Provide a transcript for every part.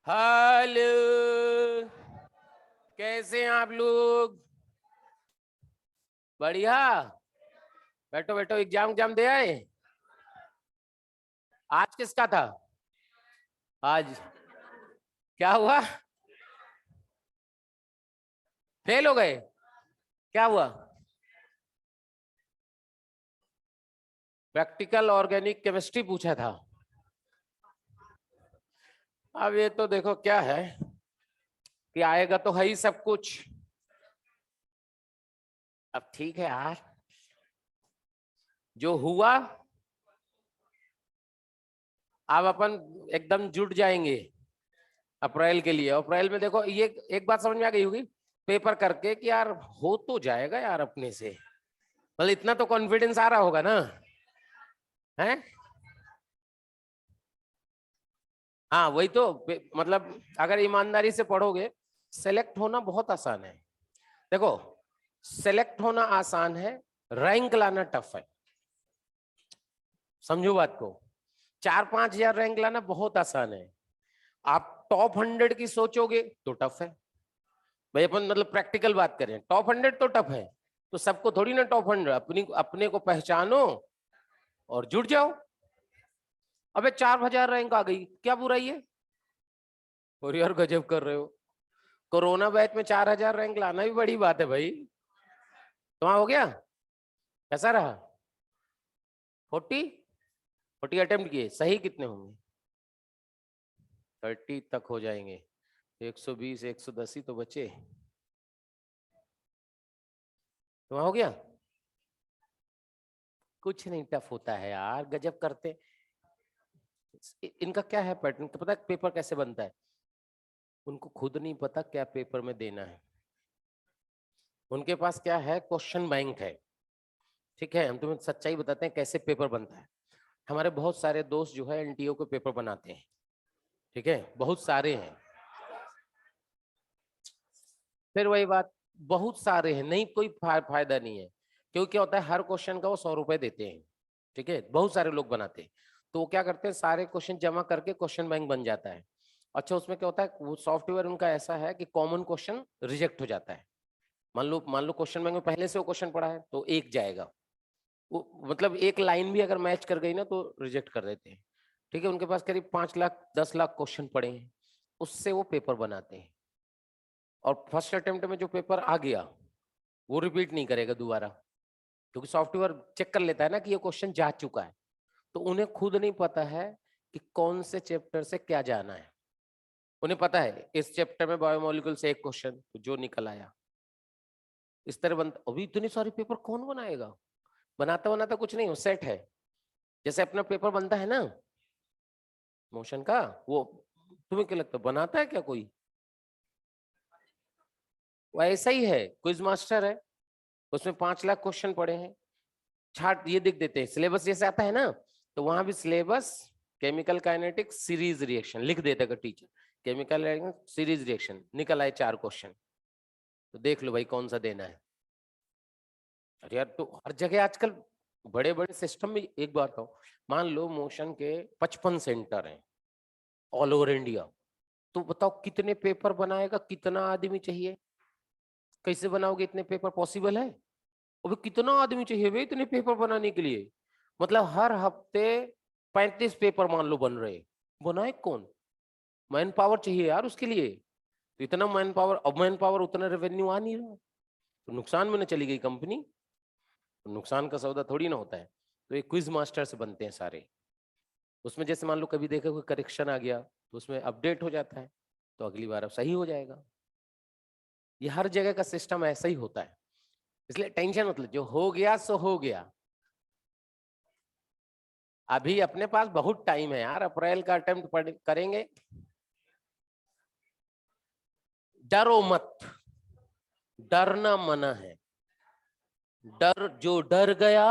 Hello, कैसे हैं आप लोग? बढ़िया। बैठो बैठो, एग्जाम दे आए? आज किसका था? आज क्या हुआ? फेल हो गए? क्या हुआ? प्रैक्टिकल ऑर्गेनिक केमिस्ट्री पूछा था। अब ये तो देखो क्या है कि आएगा तो है ही सब कुछ। अब ठीक है यार, जो हुआ अब अपन एकदम जुट जाएंगे अप्रैल के लिए। अप्रैल में देखो ये एक बात समझ में आ गई होगी पेपर करके कि यार हो तो जाएगा यार अपने से। मतलब इतना तो कॉन्फिडेंस आ रहा होगा ना? है? हाँ वही तो मतलब अगर ईमानदारी से पढ़ोगे, सेलेक्ट होना बहुत आसान है। देखो, सेलेक्ट होना आसान है, रैंक लाना टफ है। समझो बात को। 4-5 हजार रैंक लाना बहुत आसान है। आप टॉप 100 की सोचोगे तो टफ है। भाई अपन मतलब प्रैक्टिकल बात करें, टॉप 100 तो टफ है। तो सबको थोड़ी ना टॉप 100, अपनी अपने को पहचानो और जुड़ जाओ। अबे 4 हजार रैंक आ गई, क्या बुराई है? और यार गजब कर रहे हो, कोरोना बैच में 4 हजार रैंक लाना भी बड़ी बात है भाई। तुम्हारा हो गया? कैसा रहा? 40 अटेम्प्ट किए, सही कितने होंगे? 30 तक हो जाएंगे। 120 110 ही तो बचे। तुम्हारा हो गया? कुछ नहीं टफ होता है यार, गजब करते। इनका क्या है पैटर्न, तो पता है पेपर कैसे बनता है? उनको खुद नहीं पता क्या पेपर में देना है। उनके पास क्या है, क्वेश्चन बैंक है। ठीक है, हम तुम्हें सच्चाई बताते हैं कैसे पेपर बनता है। हमारे बहुत सारे दोस्त जो है एनटीओ के पेपर बनाते हैं। ठीक है, बहुत सारे हैं। फिर वही बात, बहुत सारे हैं, नहीं कोई फायदा नहीं है। क्योंकि क्या होता है, हर क्वेश्चन का वो 100 रुपए देते हैं। ठीक है, बहुत सारे लोग बनाते हैं। तो वो क्या करते हैं, सारे क्वेश्चन जमा करके क्वेश्चन बैंक बन जाता है। अच्छा, उसमें क्या होता है, वो सॉफ्टवेयर उनका ऐसा है कि कॉमन क्वेश्चन रिजेक्ट हो जाता है। मान लो क्वेश्चन बैंक में पहले से वो क्वेश्चन पड़ा है तो एक जाएगा। वो मतलब एक लाइन भी अगर मैच कर गई ना तो रिजेक्ट कर देते हैं। ठीक है, उनके पास करीब 5 लाख 10 लाख क्वेश्चन पड़े हैं, उससे वो पेपर बनाते हैं। और फर्स्ट अटेम्प्ट में जो पेपर आ गया वो रिपीट नहीं करेगा दोबारा, क्योंकि सॉफ्टवेयर चेक कर लेता है ना कि ये क्वेश्चन जा चुका है। तो उन्हें खुद नहीं पता है कि कौन से चैप्टर से क्या जाना है। उन्हें पता है इस चैप्टर में बायोमोलिकुल से एक क्वेश्चन, तो जो निकल आया इस तरह बनता। अभी इतनी सारी पेपर कौन बनाएगा? बनाता बनाता कुछ नहीं, वो सेट है। जैसे अपना पेपर बनता है ना मोशन का, वो तुम्हें क्या लगता है बनाता है क्या कोई? वो ऐसा ही है, क्विज मास्टर है। उसमें 5 लाख क्वेश्चन पड़े हैं। छाट ये देख देते हैं, सिलेबस जैसे आता है ना, तो वहां भी syllabus chemical kinetics series reaction लिख देता है टीचर। केमिकल सीरीज रिएक्शन निकल आए 4 क्वेश्चन, तो देख लो भाई कौन सा देना है। अरे यार, तो हर जगह आजकल बड़े बड़े सिस्टम में एक बात हो, मान लो मोशन के 55 सेंटर हैं ऑल ओवर इंडिया। तो बताओ कितने पेपर बनाएगा, कितना आदमी चाहिए? कैसे बनाओगे इतने पेपर, पॉसिबल है? अबे कितना आदमी चाहिए बे इतने पेपर बनाने के लिए? मतलब हर हफ्ते 35 पेपर मान लो बन रहे। बनाए कौन? मैन पावर चाहिए यार उसके लिए। तो इतना मैन पावर, अब मैन पावर उतना रेवेन्यू आ नहीं रहा, तो नुकसान में न चली गई कंपनी। तो नुकसान का सौदा थोड़ी ना होता है। तो ये क्विज मास्टर से बनते हैं सारे। उसमें जैसे मान लो कभी देखा कोई करेक्शन आ गया तो उसमें अपडेट हो जाता है, तो अगली बार अब सही हो जाएगा। ये हर जगह का सिस्टम ऐसा ही होता है। इसलिए टेंशन मतलब, जो हो गया सो हो गया। अभी अपने पास बहुत टाइम है यार, अप्रैल का अटेम्प्ट करेंगे। डरो मत, डरना मना है। डर, जो डर गया,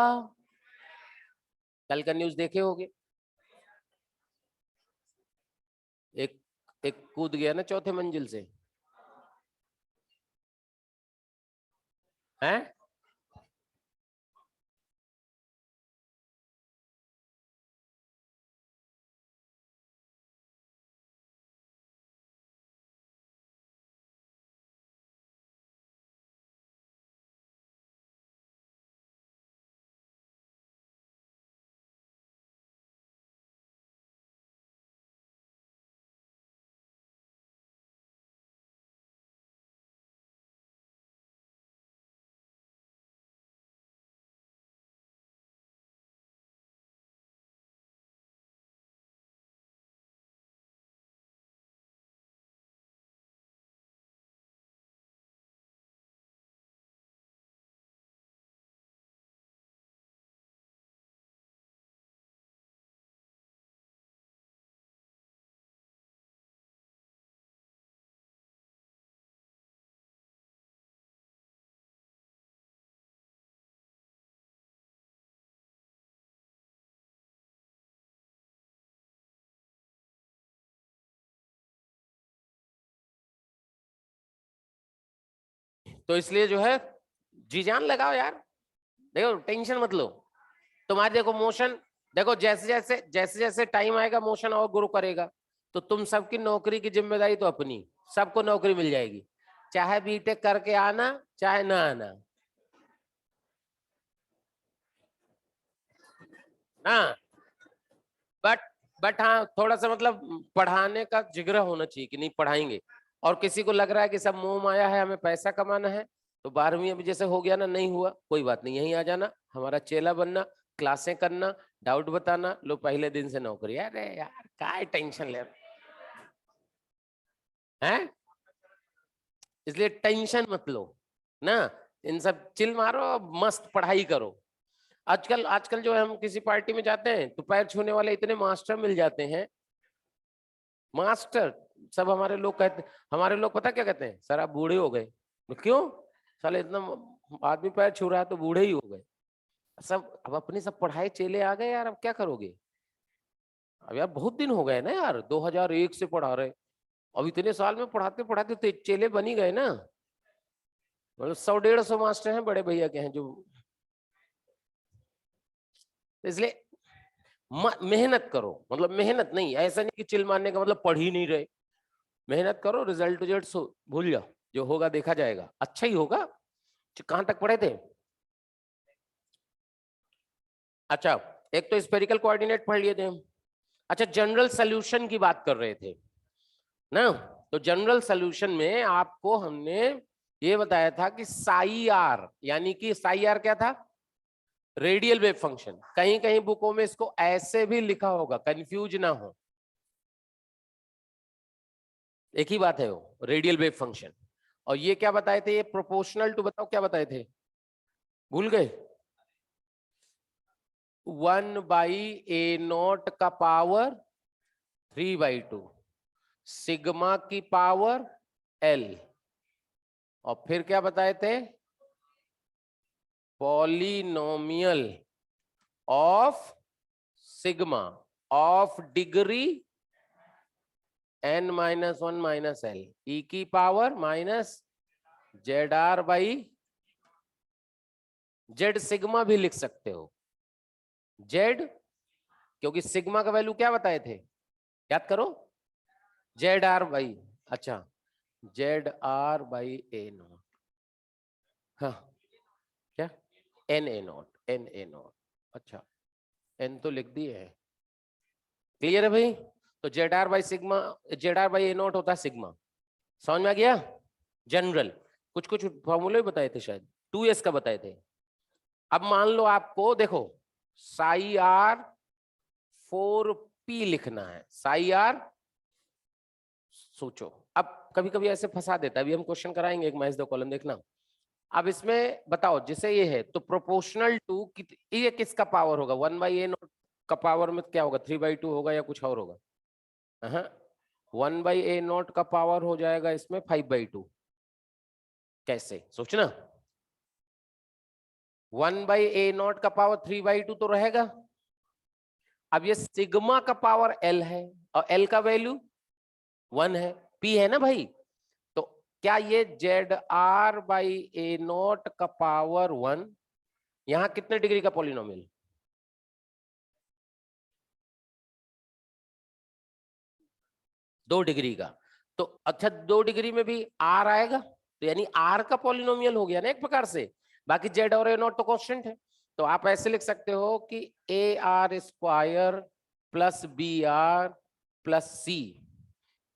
कल का न्यूज देखे होगे, एक एक कूद गया ना चौथे मंजिल से। हैं? तो इसलिए जो है जी जान लगाओ यार, देखो टेंशन मत लो। तुम्हारे देखो मोशन, देखो जैसे जैसे टाइम आएगा मोशन और ग्रो करेगा, तो तुम सबकी नौकरी की जिम्मेदारी तो अपनी, सबको नौकरी मिल जाएगी, चाहे बीटेक करके आना चाहे ना आना ना। बट हाँ थोड़ा सा मतलब पढ़ाने का जिगरा होना चाहिए कि नहीं पढ़ाएंगे। और किसी को लग रहा है कि सब मोह माया है, हमें पैसा कमाना है, तो 12वीं अभी जैसे हो गया ना, नहीं हुआ कोई बात नहीं, यहीं आ जाना, हमारा चेला बनना, क्लासें करना, डाउट बताना, लो पहले दिन से नौकरी। अरे यार काय टेंशन ले हैं, इसलिए टेंशन मत लो ना, इन सब चिल मारो, मस्त पढ़ाई करो। आजकल आजकल जो है हम किसी पार्टी में जाते हैं तो पैर छूने वाले इतने मास्टर मिल जाते हैं, मास्टर सब हमारे लोग कहते, हमारे लोग पता क्या कहते हैं, सर आप बूढ़े हो गए। तो क्यों, साले इतना आदमी पैर छू रहा है तो बूढ़े ही हो गए सब। अब अपनी सब पढ़ाई चेले आ गए यार, अब क्या करोगे। अब यार बहुत दिन हो गए ना यार, 2001 से पढ़ा रहे, अब इतने साल में पढ़ाते पढ़ाते तो चेले बन ही गए ना। मतलब 100-150 मास्टर हैं बड़े भैया के हैं जो, इसलिए मेहनत करो, मतलब मेहनत नहीं, ऐसा नहीं कि चिल मारने का मतलब पढ़ ही नहीं रहे, मेहनत करो, रिजल्ट रिजल्ट भूल जाओ, जो होगा देखा जाएगा, अच्छा ही होगा। कहां तक पढ़े थे। अच्छा, एक तो स्फेरिकल कोऑर्डिनेट पढ़ लिए थे हम। अच्छा, जनरल सॉल्यूशन की बात कर रहे थे ना, तो जनरल सॉल्यूशन में आपको हमने ये बताया था कि साई आर, यानी कि साई आर क्या था, रेडियल वेव फंक्शन। कहीं कहीं बुकों में इसको ऐसे भी लिखा होगा, कंफ्यूज ना हो, एक ही बात है वो, रेडियल वेव फंक्शन। और ये क्या बताए थे, ये प्रोपोर्शनल टू, बताओ क्या बताए थे, भूल गए। 1/a0 का पावर 3/2, सिग्मा की पावर l, और फिर क्या बताए थे, polynomial of sigma of degree n-1 - l, e की power minus ZR/, Z sigma भी लिख सकते हो, जेड, क्योंकि सिग्मा का वैल्यू क्या बताए थे, याद करो, ZR/, अच्छा ZR/a0, हाँ क्या, NA0, अच्छा n तो लिख दिए है, क्लियर है भाई। तो ZR/सिग्मा, ZR/a0 होता है सिग्मा, समझ में आ गया। जनरल कुछ कुछ फॉर्मूले बताए थे शायद, 2s का बताए थे। अब मान लो आपको देखो साई आर 4p लिखना है, साई आर, सोचो, अब कभी कभी ऐसे फंसा देता है, अभी हम क्वेश्चन कराएंगे एक मैच दो कॉलम, देखना। अब इसमें बताओ जैसे ये है तो प्रोपोर्शनल टू, ये किसका पावर होगा, 1/a0 का पावर में क्या होगा, 3/2 होगा या कुछ और होगा। हाँ, 1/a0 का पावर हो जाएगा इसमें 5/2, कैसे सोचना, 1/a0 का पावर 3/2 तो रहेगा। अब ये सिग्मा का पावर l है, और l का वैल्यू 1 है, p है ना भाई, तो क्या ये ZR/a0 का पावर 1, यहां कितने डिग्री का पॉलिनोमियल, 2 डिग्री का, तो अच्छा 2 डिग्री में भी r आएगा, तो यानी r का पॉलिनोमियल हो गया ना एक प्रकार से, बाकी z और a0 तो कांस्टेंट है। तो आप ऐसे लिख सकते हो कि AR² plus BR plus C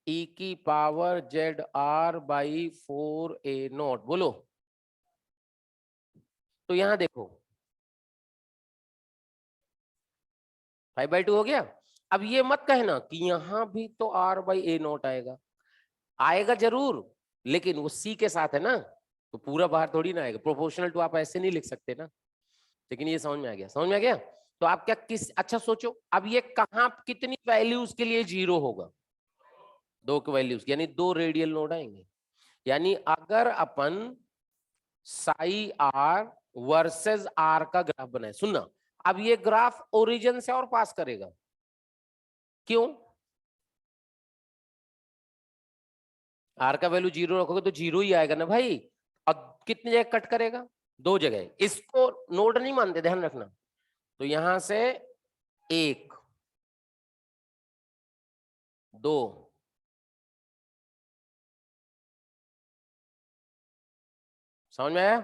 e की पावर ZR/4a0, बोलो। तो यहां देखो 5/2 हो गया। अब ये मत कहना कि यहां भी तो R/a0 आएगा, आएगा जरूर, लेकिन वो C के साथ है ना, तो पूरा बाहर थोड़ी ना आएगा, प्रोपोर्शनल टू आप ऐसे नहीं लिख सकते ना। लेकिन ये समझ में आ गया, समझ में आ गया। तो आप क्या किस, अच्छा सोचो, अब ये कहां कितनी वैल्यूज के लिए 0 होगा, 2 के वैल्यूज, यानी 2 रेडियल नोड आएंगे। यानी अगर अपन साई आर वर्सेस आर का ग्राफ बनाए, सुनना, अब ये ग्राफ ओरिजिन से और पास करेगा, क्यों, आर का वैल्यू 0 रखोगे तो 0 ही आएगा ना भाई, और कितनी जगह कट करेगा? 2 जगह। इसको नोड नहीं मानते, ध्यान रखना। तो यहां से 1 2 समझ में आया?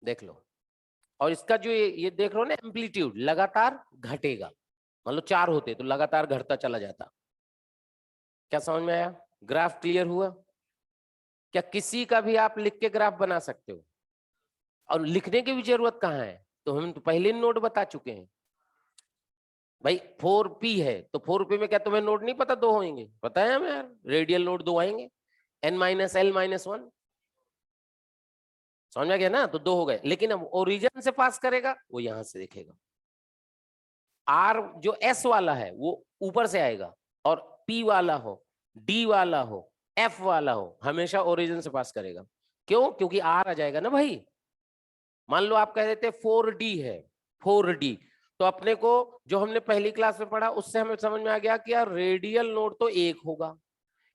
देख लो। और इसका जो ये देख रहे हो ना, एम्पलीट्यूड लगातार घटेगा। मान लो 4 होते तो लगातार घटता चला जाता। क्या समझ में आया? ग्राफ क्लियर हुआ? क्या किसी का भी आप लिख के ग्राफ बना सकते हो, और लिखने की भी जरूरत कहाँ है? तो हम तो पहले नोड बता चुके हैं भाई। 4p है तो 4p में क्या तुम्हें नोड नहीं पता? 2 होंगे, पता है हमें यार, रेडियल नोड 2 आएंगे, n-l-1। समझ में गया ना? तो 2 हो गए। लेकिन अब ओरिजिन से पास करेगा, वो यहां से देखेगा। आर जो एस वाला है वो ऊपर से आएगा, और पी वाला हो, डी वाला हो, एफ वाला हो, हमेशा ओरिजिन से पास करेगा। क्यों? क्योंकि आर आ जाएगा ना भाई। मान लो आप कह देते 4d है, 4d, तो अपने को जो हमने पहली क्लास में पढ़ा उससे हमें समझ में आ गया कि यार रेडियल नोड तो 1 होगा,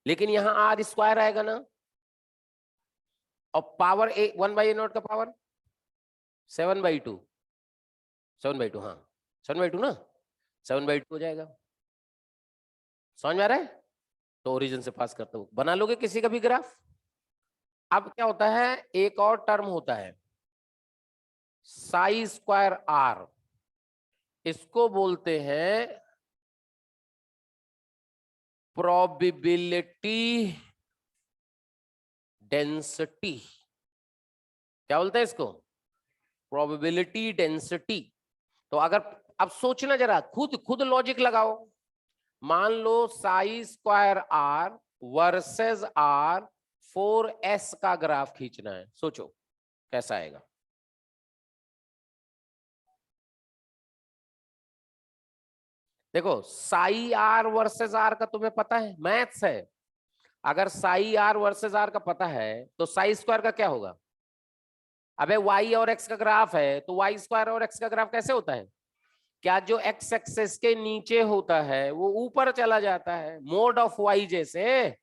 लेकिन यहाँ आर स्क्वायर आएगा ना, और पावर 1/a नोड का पावर 7/2, 7/2, हाँ 7/2 ना, 7/2 हो जाएगा। समझ में आ रहा है? तो ओरिजिन से पास करते हो, बना लोगे किसी का भी ग्राफ। अब क्या होता है, एक और टर्म होता है साई स्क्वायर आर, इसको बोलते हैं प्रोबेबिलिटी डेंसिटी। क्या बोलते हैं इसको? Probability density. तो अगर अब सोचना जरा, खुद लॉजिक लगाओ। मान लो psi square r versus r 4s का ग्राफ खींचना है, सोचो कैसा आएगा। देखो साई आर वर्सेस आर का तुम्हें पता है, मैथ्स है। अगर साई आर वर्सेस आर का पता है तो साई स्क्वायर का क्या होगा? अबे y और x का ग्राफ है तो y स्क्वायर और x का ग्राफ कैसे होता है? क्या जो x एक्सेस के नीचे होता है वो ऊपर चला जाता है, मोड ऑफ y जैसे।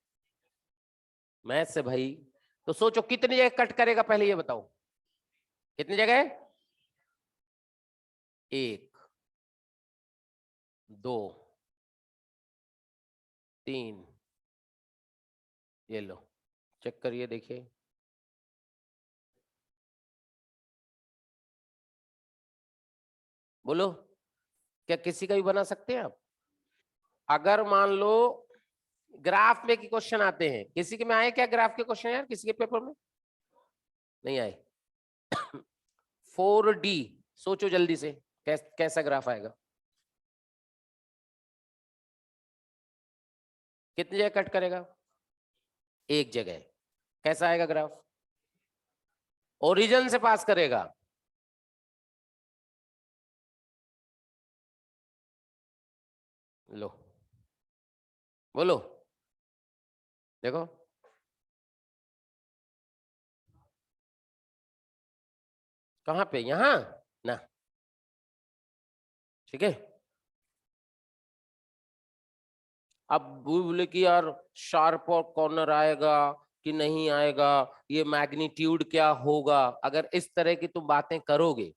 मैथ से भाई। तो सोचो कितनी जगह कट करेगा, पहले ये बताओ कितनी जगह? 1 2 3, ये लो चेक करिए, देखिए। बोलो, क्या किसी का भी बना सकते हैं आप? अगर मान लो ग्राफ में के क्वेश्चन आते हैं, किसी के में आए क्या ग्राफ के क्वेश्चन यार? किसी के पेपर में नहीं आए? 4D, सोचो जल्दी से कैसा ग्राफ आएगा? कितनी जगह कट करेगा? 1 जगह। कैसा आएगा ग्राफ? ओरिजिन से पास करेगा। लो बोलो, देखो कहां पे, यहां ना, ठीक है। अब बोले कि यार शार्प और कॉर्नर आएगा कि नहीं आएगा, ये मैग्नीट्यूड क्या होगा, अगर इस तरह की तुम बातें करोगे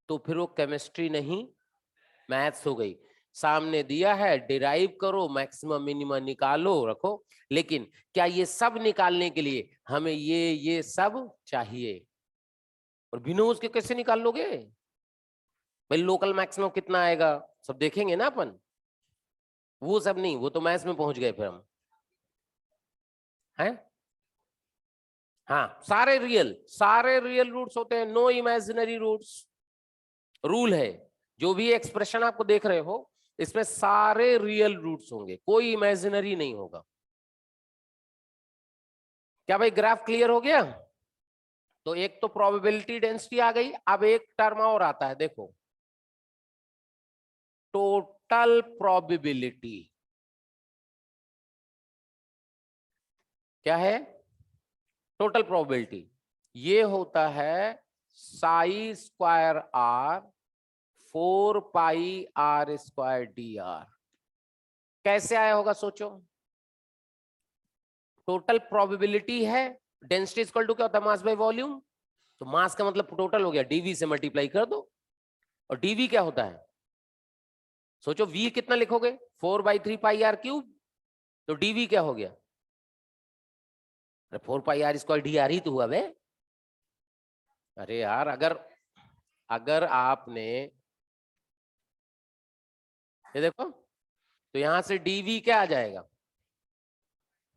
तो फिर वो केमिस्ट्री नहीं, मैथ्स हो गई। सामने दिया है, डिराइव करो, मैक्सिमम मिनिमम निकालो, रखो। लेकिन क्या ये सब निकालने के लिए हमें ये सब चाहिए? और बिना उसके कैसे निकाल लोगे भाई? लोकल मैक्सिमम कितना आएगा सब देखेंगे ना अपन, वो सब नहीं, वो तो मैथ्स में पहुंच गए फिर हम हैं। हाँ, सारे रियल रूट्स होते हैं, नो इमेजिनरी रूट्स। रूल है, जो भी एक्सप्रेशन आपको देख रहे हो इसमें सारे रियल रूट्स होंगे, कोई इमेजिनरी नहीं होगा। क्या भाई ग्राफ क्लियर हो गया? तो एक तो प्रोबेबिलिटी डेंसिटी आ गई। अब एक टर्म और आता है, देखो, टोटल प्रोबेबिलिटी। क्या है? Total probability. ये होता है साई स्क्वायर आर 4πr²dr। कैसे आया होगा सोचो? टोटल प्रोबेबिलिटी है डेंसिटी इक्वल टू क्या होता है, मास बाय वॉल्यूम। तो मास का मतलब टोटल हो गया, डीवी से मल्टीप्लाई कर दो। और डीवी क्या होता है, सोचो वी कितना लिखोगे, 4/3 πr³। तो डीवी क्या हो गया, अरे 4 πr² ही तो हुआ बे। अरे यार, अगर अगर आपने ये देखो, तो यहां से डीवी क्या आ जाएगा,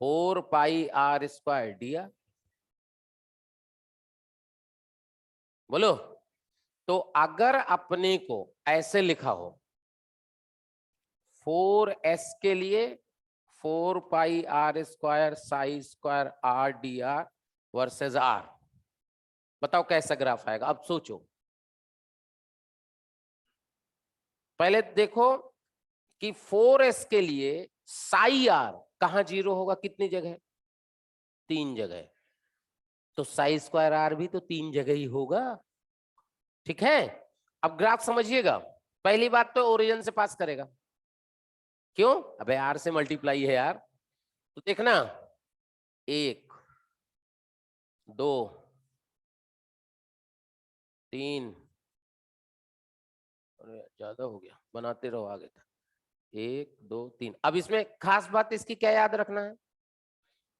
4 πr²dr। बोलो, तो अगर अपने को ऐसे लिखा हो 4s के लिए 4 πr² वर्सेस r, बताओ कैसा ग्राफ आएगा। अब सोचो, पहले देखो कि 4s के लिए साई r कहां जीरो होगा, कितनी जगह, 3 जगह। तो साई² r भी तो 3 जगह ही होगा। ठीक है, अब ग्राफ समझिएगा। पहली बात तो ओरिजिन से पास करेगा, क्यों, अबे r से मल्टीप्लाई है यार। तो देखना, 1 2 3, अरे ज्यादा हो गया, बनाते रहो आगे तक। 1 2 3। अब इसमें खास बात इसकी क्या याद रखना है,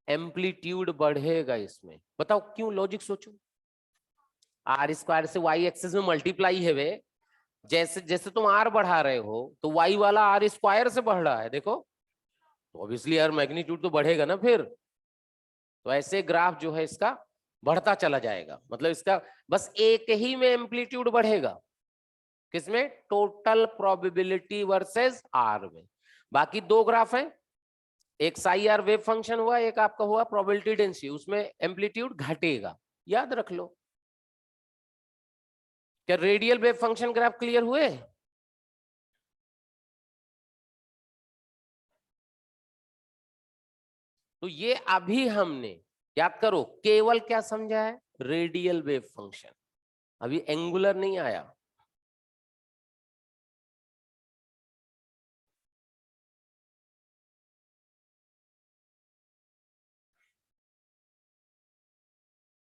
एम्पलीट्यूड बढ़ेगा इसमें। बताओ क्यों, लॉजिक सोचो। r² से y एक्सिस में मल्टीप्लाई है वे, जैसे जैसे तुम r बढ़ा रहे हो तो y वाला r² से बढ़ रहा है, देखो। तो ऑब्वियसली यार मैग्नीट्यूड तो बढ़ेगा ना फिर। तो ऐसे ग्राफ जो है इसका बढ़ता चला जाएगा, मतलब इसका बस एक ही में एम्पलीट्यूड बढ़ेगा, किसमें, टोटल प्रोबेबिलिटी वर्सेस आर में। बाकी 2 ग्राफ हैं, एक साई आर वेव फंक्शन हुआ, एक आपका हुआ प्रोबेबिलिटी डेंसिटी, उसमें एम्पलीट्यूड घटेगा, याद रख लो। क्या radial wave function graph clear हुए। तो ये अभी हमने, याद करो, केवल क्या समझा है, रेडियल वेव फंक्शन, अभी एंगुलर नहीं आया।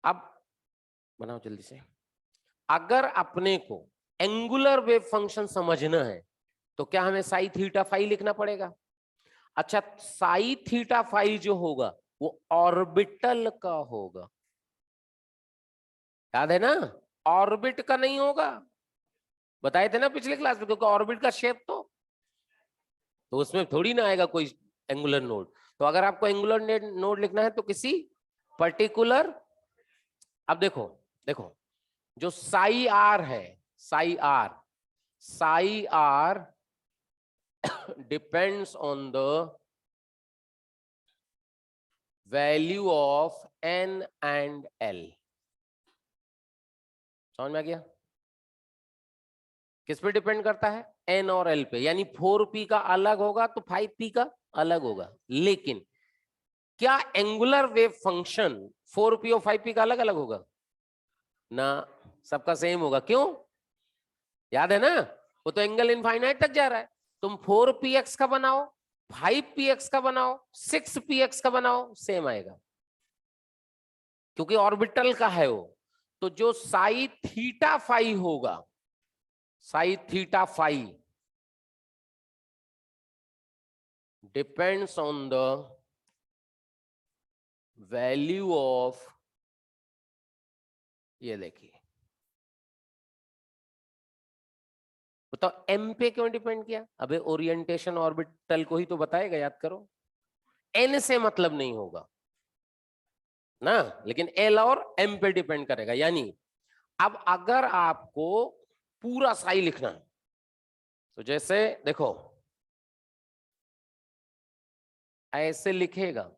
अब बनाओ जल्दी से। अगर अपने को एंगुलर वेव फंक्शन समझना है तो क्या हमें साई थीटा फाई लिखना पड़ेगा। अच्छा, साई थीटा फाई जो होगा वो ऑर्बिटल का होगा, याद है ना, ऑर्बिट का नहीं होगा। बताए थे ना पिछले क्लास में, क्योंकि ऑर्बिट का शेप तो उसमें थोड़ी ना आएगा कोई एंगुलर नोड। तो अगर आपको एंगुलर नोड लिखना है तो किसी पर्टिकुलर, अब देखो देखो, जो साई आर है, psi R depends on the value of n and l। समझ में आ गया, किस पे डिपेंड करता है, n और l पे। यानी 4p का अलग होगा तो 5p का अलग होगा, लेकिन क्या एंगुलर वेव फंक्शन 4p और 5p का अलग अलग होगा ना, सबका सेम होगा। क्यों, याद है ना, वो तो एंगल इनफाइनाइट तक जा रहा है। तुम 4px का बनाओ, 5px का बनाओ, 6px का बनाओ, सेम आएगा, क्योंकि ऑर्बिटल का है वो। तो जो साई थीटा फाई होगा, psi theta phi depends on the value of, ये देखिए, बताओ एम पे क्यों डिपेंड किया। अबे ओरिएंटेशन ऑर्बिटल को ही तो बताएगा, याद करो। एन से मतलब नहीं होगा ना, लेकिन एल और एम पे डिपेंड करेगा। यानी अब अगर आपको पूरा साई लिखना है तो जैसे देखो, ऐसे लिखेगा,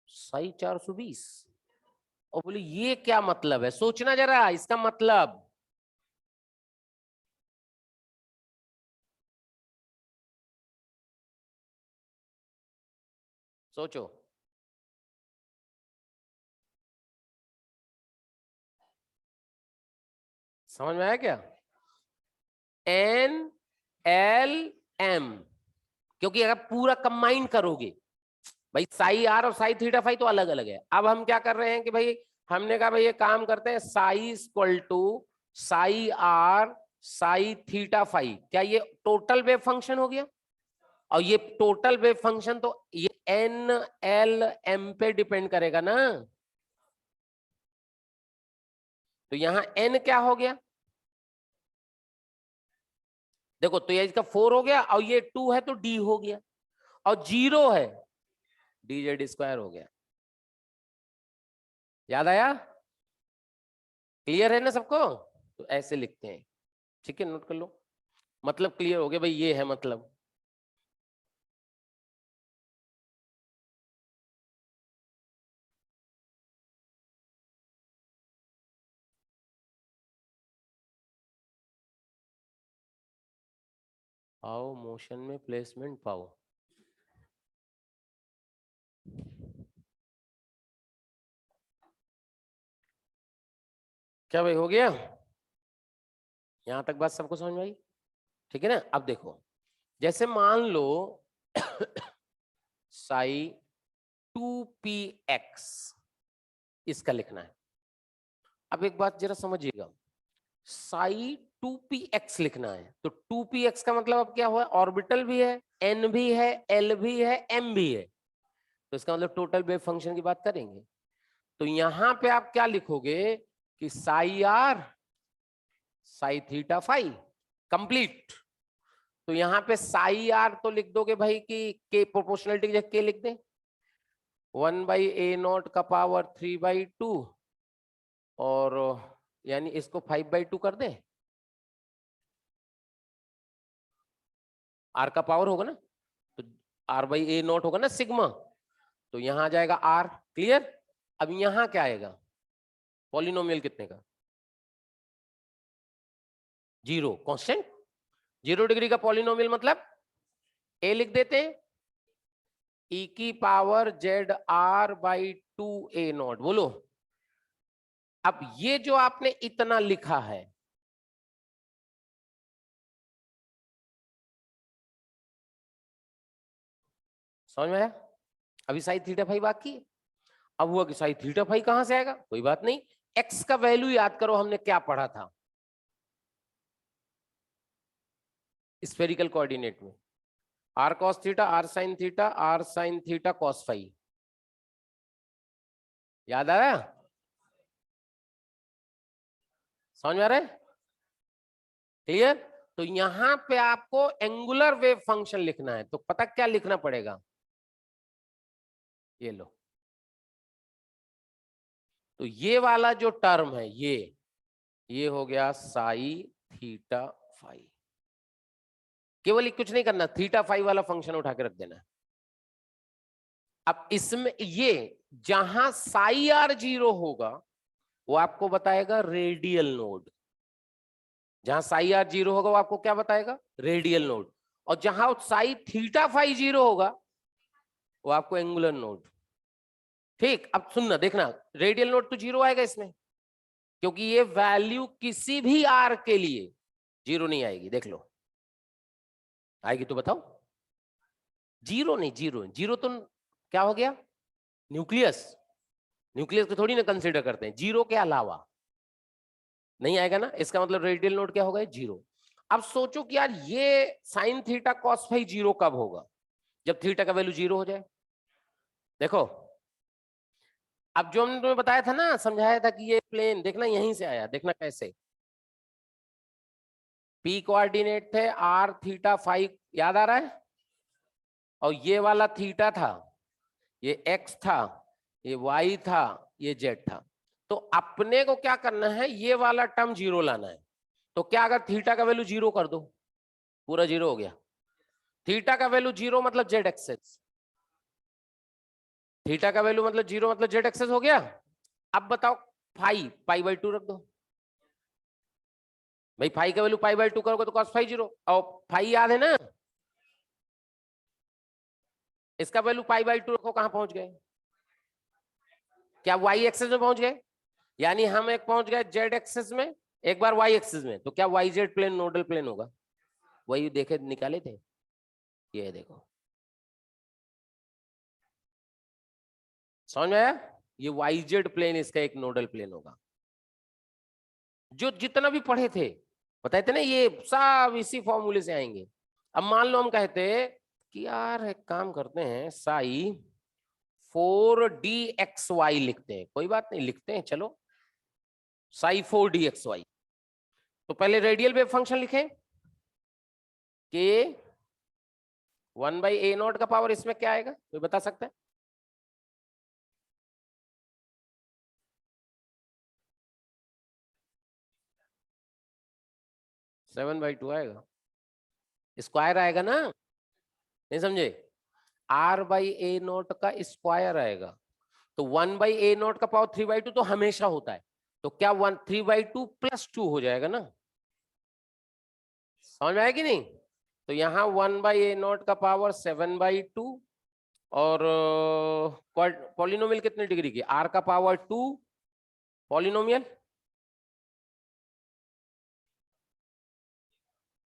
साई 420। और बोले ये क्या मतलब है, सोचना जरा इसका मतलब। सोचो, समझ में आया क्या, एन एल एम, क्योंकि अगर पूरा कंबाइन करोगे भाई, साई आर और साई थीटा फाई तो अलग अलग है। अब हम क्या कर रहे हैं कि भाई हमने कहा भाई ये काम करते हैं, psi equal to psi R psi theta phi, क्या ये टोटल वेव फंक्शन हो गया? और ये टोटल वेव फंक्शन तो ये एन एल एम पे डिपेंड करेगा ना। तो यहां एन क्या हो गया देखो, तो ये इसका 4 हो गया, और ये 2 है तो डी हो गया, और 0 है डी जेड स्क्वायर हो गया। याद आया? क्लियर है ना सबको? तो ऐसे लिखते हैं, ठीक है, नोट कर लो। मतलब क्लियर हो गया भाई, ये है मतलब। आओ मोशन में प्लेसमेंट पाओ। क्या भाई हो गया? यहां तक बात सबको समझ में आई? ठीक है ना? अब देखो, जैसे मान लो साई 2px इसका लिखना है। अब एक बात जरा समझिएगा, साई 2px लिखना है तो 2px का मतलब अब क्या हुआ? ऑर्बिटल भी है, n भी है, l भी है, m भी है, तो इसका मतलब टोटल वेव फंक्शन की बात करेंगे। तो यहां पे आप क्या लिखोगे कि psi R psi theta phi complete. तो यहां पे साई आर तो लिख दोगे भाई कि के प्रोपोर्शनलिटी की जगह के लिख दें, 1/a0 का पावर 3/2, और यानी इसको 5/2 कर दें, आर का पावर होगा ना, तो r/a0 होगा ना सिग्मा, तो यहां आ जाएगा r। क्लियर? अब यहां क्या आएगा? पॉलिनोमियल कितने का? 0 कांस्टेंट। 0 डिग्री का पॉलिनोमियल मतलब a लिख देते हैं, e की पावर ZR/2a0। बोलो, अब ये जो आपने इतना लिखा है, समझ में आया? अभी साई थीटा फाई बाकी है। अब हुआ कि साई थीटा फाई कहां से आएगा? कोई बात नहीं, एक्स का वैल्यू याद करो, हमने क्या पढ़ा था स्फेरिकल कोऑर्डिनेट में, R cos theta R sine theta R sine theta cos phi. याद आया? समझ में आ रहा है? क्लियर? तो यहां पे आपको एंगुलर वेव फंक्शन लिखना है, तो पता क्या लिखना पड़ेगा? ये लो, तो ये वाला जो टर्म है ये हो गया साई थीटा फाई। केवल कुछ नहीं करना, थीटा फाई वाला फंक्शन उठा के रख देना। अब इसमें ये जहां साई आर 0 होगा वो आपको बताएगा रेडियल नोड। जहां साई आर 0 होगा वो आपको क्या बताएगा? Radial node. और जहां साई थीटा फाई 0 होगा वो आपको एंगुलर नोड। ठीक, अब सुनना देखना, रेडियल नोड तो 0 आएगा इसमें, क्योंकि ये वैल्यू किसी भी आर के लिए 0 नहीं आएगी। देख लो, आएगी तो बताओ। 0 नहीं, 0 तो क्या हो गया? न्यूक्लियस। न्यूक्लियस को थोड़ी ना कंसीडर करते हैं, 0 के अलावा नहीं आएगा ना, इसका मतलब रेडियल नोड क्या होगा? 0। अब सोचो कि यार ये साइन थीटा कॉस फाई 0 कब होगा? जब थीटा का वैल्यू 0 हो जाए। देखो, अब जो हमने तुम्हें बताया था ना, समझाया था कि ये प्लेन देखना यहीं से आया, देखना कैसे। पी कोऑर्डिनेट थे आर थीटा फाई, याद आ रहा है? और ये वाला थीटा था, ये एक्स था, ये वाई था, ये जेड था। तो अपने को क्या करना है? ये वाला टर्म 0 लाना है। तो क्या अगर थीटा का वैल्यू 0 कर दो, पूरा 0 हो गया। थीटा का वैल्यू 0 मतलब जेड एक्सेस, थीटा का वैल्यू मतलब 0 मतलब जेड एक्सेस हो गया। अब बताओ, फाई पाई/2 रख दो भाई, फाई का वैल्यू पाई/2 करोगे तो कॉस फाई 0, और फाई याद है ना, इसका वैल्यू पाई/2 रखो, कहां पहुंच गए? क्या वाई एक्सेस में पहुंच गए? यानी हम एक पहुंच गए जेड एक्सेस में, एक बार वाई एक्सेस में, तो क्या Y Z plane nodal plane होगा? वही देखे निकाले थे, ये देखो, समझ में आया? ये वाईजेड प्लेन इसका एक नोडल प्लेन होगा। जो जितना भी पढ़े थे बताए थे ना, ये सब इसी फॉर्मूले से आएंगे। अब मान लो हम कहते कि यार एक काम करते हैं, साई 4dxy लिखते हैं, कोई बात नहीं लिखते हैं, चलो साई 4dxy। तो पहले रेडियल वेव फंक्शन लिखें कि 1/a0 का पावर इसमें क्या आएगा, कोई बता सकता है? 7/2 आएगा, स्क्वायर आएगा ना, नहीं समझे? r/a0 का स्क्वायर आएगा। तो 1/a0 का पावर 3/2 तो हमेशा होता है, तो क्या 3/2 + 2 हो जाएगा ना, समझ में आया कि नहीं? तो यहाँ 1/a0 का पावर 7/2 और पॉलिनोमियल कितने डिग्री की, r का पावर 2 पॉलिनोमियल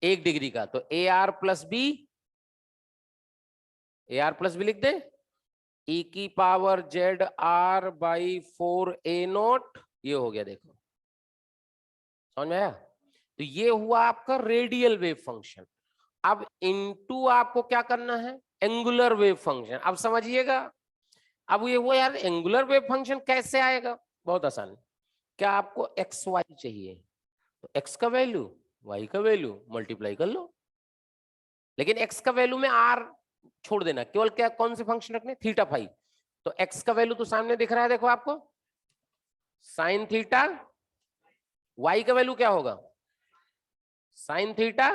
1 डिग्री का, तो ar + b, ar + b लिख दे, e की पावर ZR/4a0, ये हो गया, देखो समझ में आया? तो ये हुआ आपका रेडियल वेव फंक्शन। अब इनटू आपको क्या करना है, एंगुलर वेव फंक्शन। अब समझिएगा, अब ये वो यार एंगुलर वेव फंक्शन कैसे आएगा, बहुत आसान है। क्या आपको एक्स वाई चाहिए, तो एक्स का वैल्यू वाई का वैल्यू मल्टीप्लाई कर लो, लेकिन एक्स का वैल्यू में आर छोड़ देना, केवल क्या कौन से फंक्शन रखने, थीटा फाई। तो एक्स का वैल्यू तो सामने दिख रहा है, देखो आपको साइन थीटा, वाई का वैल्यू क्या होगा साइन थीटा,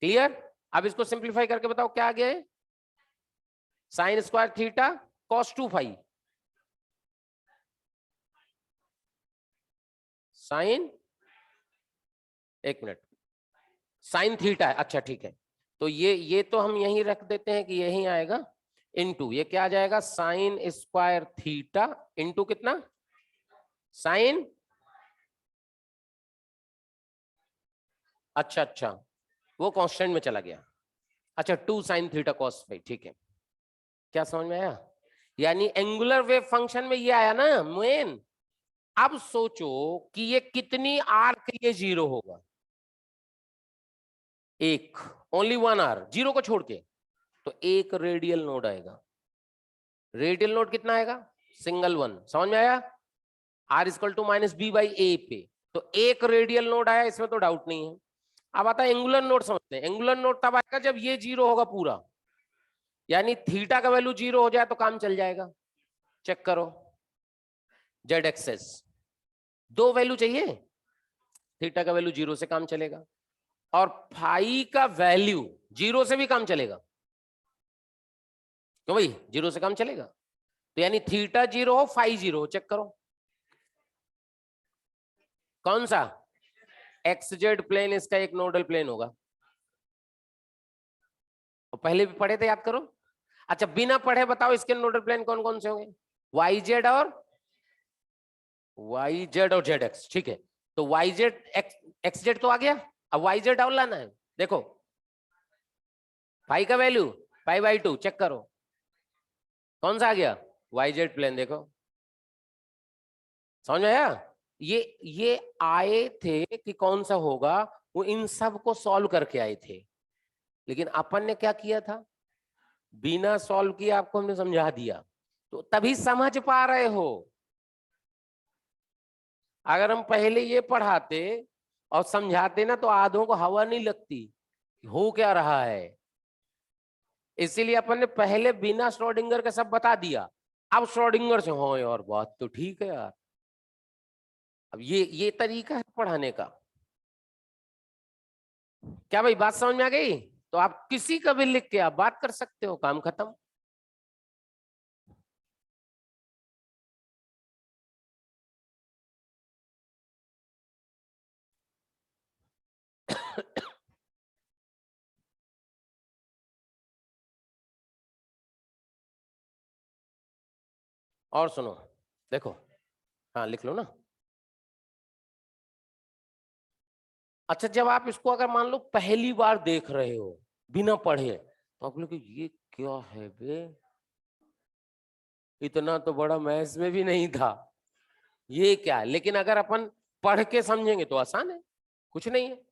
क्लियर? अब इसको सिंप्लीफाई करके बताओ क्या आ गया है, sine square theta cos 2 phi, sine, एक मिनट, साइन थीटा है, अच्छा ठीक है। तो ये तो हम यहीं रख देते हैं कि यहीं आएगा, इनटू ये क्या आ जाएगा, साइन स्क्वायर थीटा इनटू कितना, साइन, अच्छा अच्छा वो कांस्टेंट में चला गया, अच्छा 2 साइन थीटा कॉस फाई, ठीक है। क्या समझ में आया? यानी एंगुलर वेव फंक्शन में ये आया ना मेन। अब सोचो कि ये कितनी आर के लिए जीरो होगा, एक, ओनली 1 आर, जीरो को छोड़ के, तो एक रेडियल नोड आएगा। रेडियल नोड कितना आएगा, सिंगल वन, समझ में आया? आर इक्वल टू -b/a पे, तो एक रेडियल नोड आया, इसमें तो डाउट नहीं है। अब आता है एंगुलर नोड, समझते हैं एंगुलर नोड तब आएगा जब ये जीरो होगा पूरा, यानी थीटा का वैल्यू जीरो हो जाए तो काम चल जाएगा। चेक करो, जेड एक्सेस दो वैल्यू चाहिए, थीटा का वैल्यू जीरो से काम चलेगा, और फाई का वैल्यू जीरो से भी काम चलेगा, क्यों भाई, जीरो से काम चलेगा, तो यानी थीटा जीरो हो फाई जीरो हो, चेक करो कौन सा, एक्स जेड प्लेन इसका एक नोडल प्लेन होगा, और पहले भी पढ़े थे, याद करो। अच्छा बिना पढ़े बताओ इसके नोडल प्लेन कौन कौन से होंगे, वाई जेड और जेड एक्स, ठीक है। तो वाई जेड एक्स जेड तो आ गया, अब वाई जेड और लाना है, देखो फाई का वैल्यू π/2, चेक करो कौन सा आ गया, वाई जेड प्लेन, देखो समझ में आया? ये आए थे कि कौन सा होगा, वो इन सब को सॉल्व करके आए थे, लेकिन अपन ने क्या किया था, बिना सॉल्व किए आपको हमने समझा दिया, तो तभी समझ पा रहे हो। अगर हम पहले ये पढ़ाते और समझाते ना, तो आधों को हवा नहीं लगती हो क्या रहा है, इसीलिए अपन ने पहले बिना श्रोडिंगर के सब बता दिया। अब श्रोडिंगर से हो यार बात तो ठीक है यार, अब ये तरीका है पढ़ाने का। क्या भाई बात समझ में आ गई? तो आप किसी का भी लिख के आप बात कर सकते हो, काम खत्म। और सुनो, देखो, हाँ लिख लो ना। अच्छा जब आप इसको अगर मान लो पहली बार देख रहे हो, बिना पढ़े, तो आप लोग ये क्या है बे, इतना तो बड़ा मैथ्स में भी नहीं था, ये क्या है। लेकिन अगर अपन पढ़ के समझेंगे तो आसान है, कुछ नहीं है।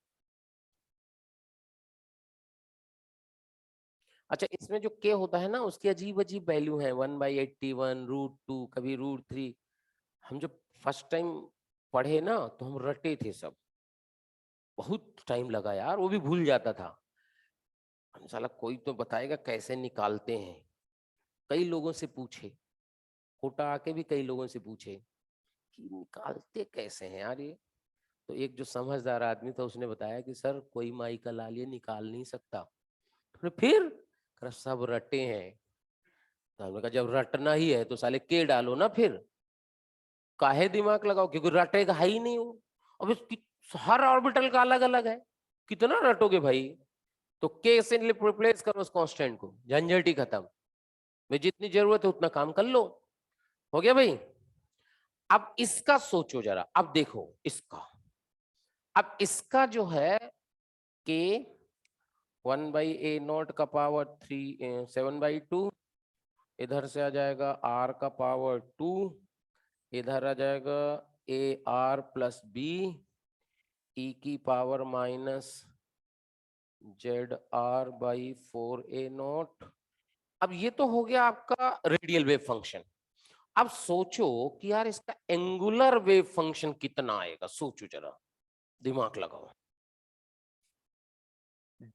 अच्छा, इसमें जो के होता है ना, उसकी अजीब अजीब वैल्यू है, 1/81, √2, कभी √3। हम जब फर्स्ट टाइम पढ़े ना तो हम रटे थे सब, बहुत टाइम लगा यार, वो भी भूल जाता था। हम साला कोई तो बताएगा कैसे निकालते हैं, कई लोगों से पूछे, कोटा आके भी कई लोगों से पूछे कि निकालते कैसे हैं यार ये। तो एक जो समझदार आदमी था उसने बताया कि सर कोई माई का लाल ये निकाल नहीं सकता। तो फिर कहा, सब रटे हैं। तो हमने कहा जब रटना ही है तो साले के डालो ना, फिर काहे दिमाग लगाओ, क्योंकि रटेगा है ही नहीं वो। अब हर ऑर्बिटल का अलग अलग है, कितना रटोगे भाई। तो के से रिप्लेस करो उस कांस्टेंट को, झंझट ही खत्म। मैं जितनी जरूरत है उतना काम कर लो, हो गया भाई। अब इसका सोचो जरा, अब देखो इसका, अब इसका जो है के 1/a0 का पावर 7/2, इधर से आ जाएगा r का पावर 2, इधर आ जाएगा ar+b e की पावर -ZR/4a0। अब ये तो हो गया आपका रेडियल वेव फंक्शन। अब सोचो कि यार इसका एंगुलर वेव फंक्शन कितना आएगा, सोचो जरा, दिमाग लगाओ।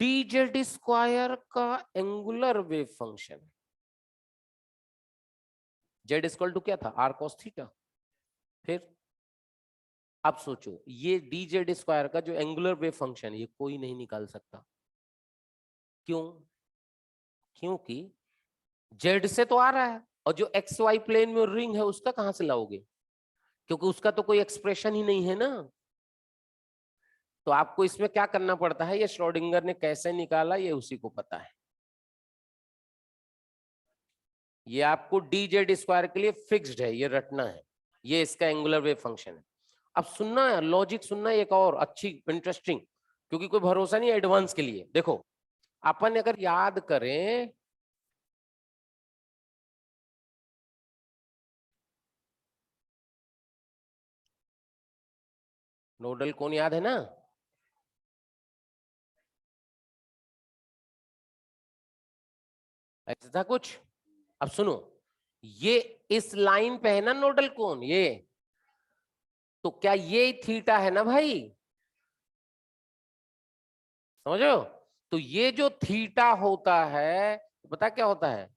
dz² का angular wave function, z equal to क्या था, r cos थीटा। फिर अब सोचो ये dz² का जो एंगुलर वेव फंक्शन ये कोई नहीं निकाल सकता। क्यों? क्योंकि z से तो आ रहा है, और जो एक्स वाई प्लेन में रिंग है उसका कहां से लाओगे, क्योंकि उसका तो कोई एक्सप्रेशन ही नहीं है ना। तो आपको इसमें क्या करना पड़ता है, ये श्रोडिंगर ने कैसे निकाला ये उसी को पता है। ये आपको dz² के लिए फिक्स्ड है, ये रटना है, ये इसका एंगुलर वेव फंक्शन है। अब सुनना है लॉजिक, सुनना एक और अच्छी इंटरेस्टिंग, क्योंकि कोई भरोसा नहीं एडवांस के लिए। देखो अपन अगर याद करें, नोडल कोण याद है ना, ऐसा था कुछ। अब सुनो, ये इस लाइन पे है ना नोडल कोण ये, तो क्या ये थीटा है ना भाई, समझो। तो ये जो थीटा होता है, पता क्या होता है,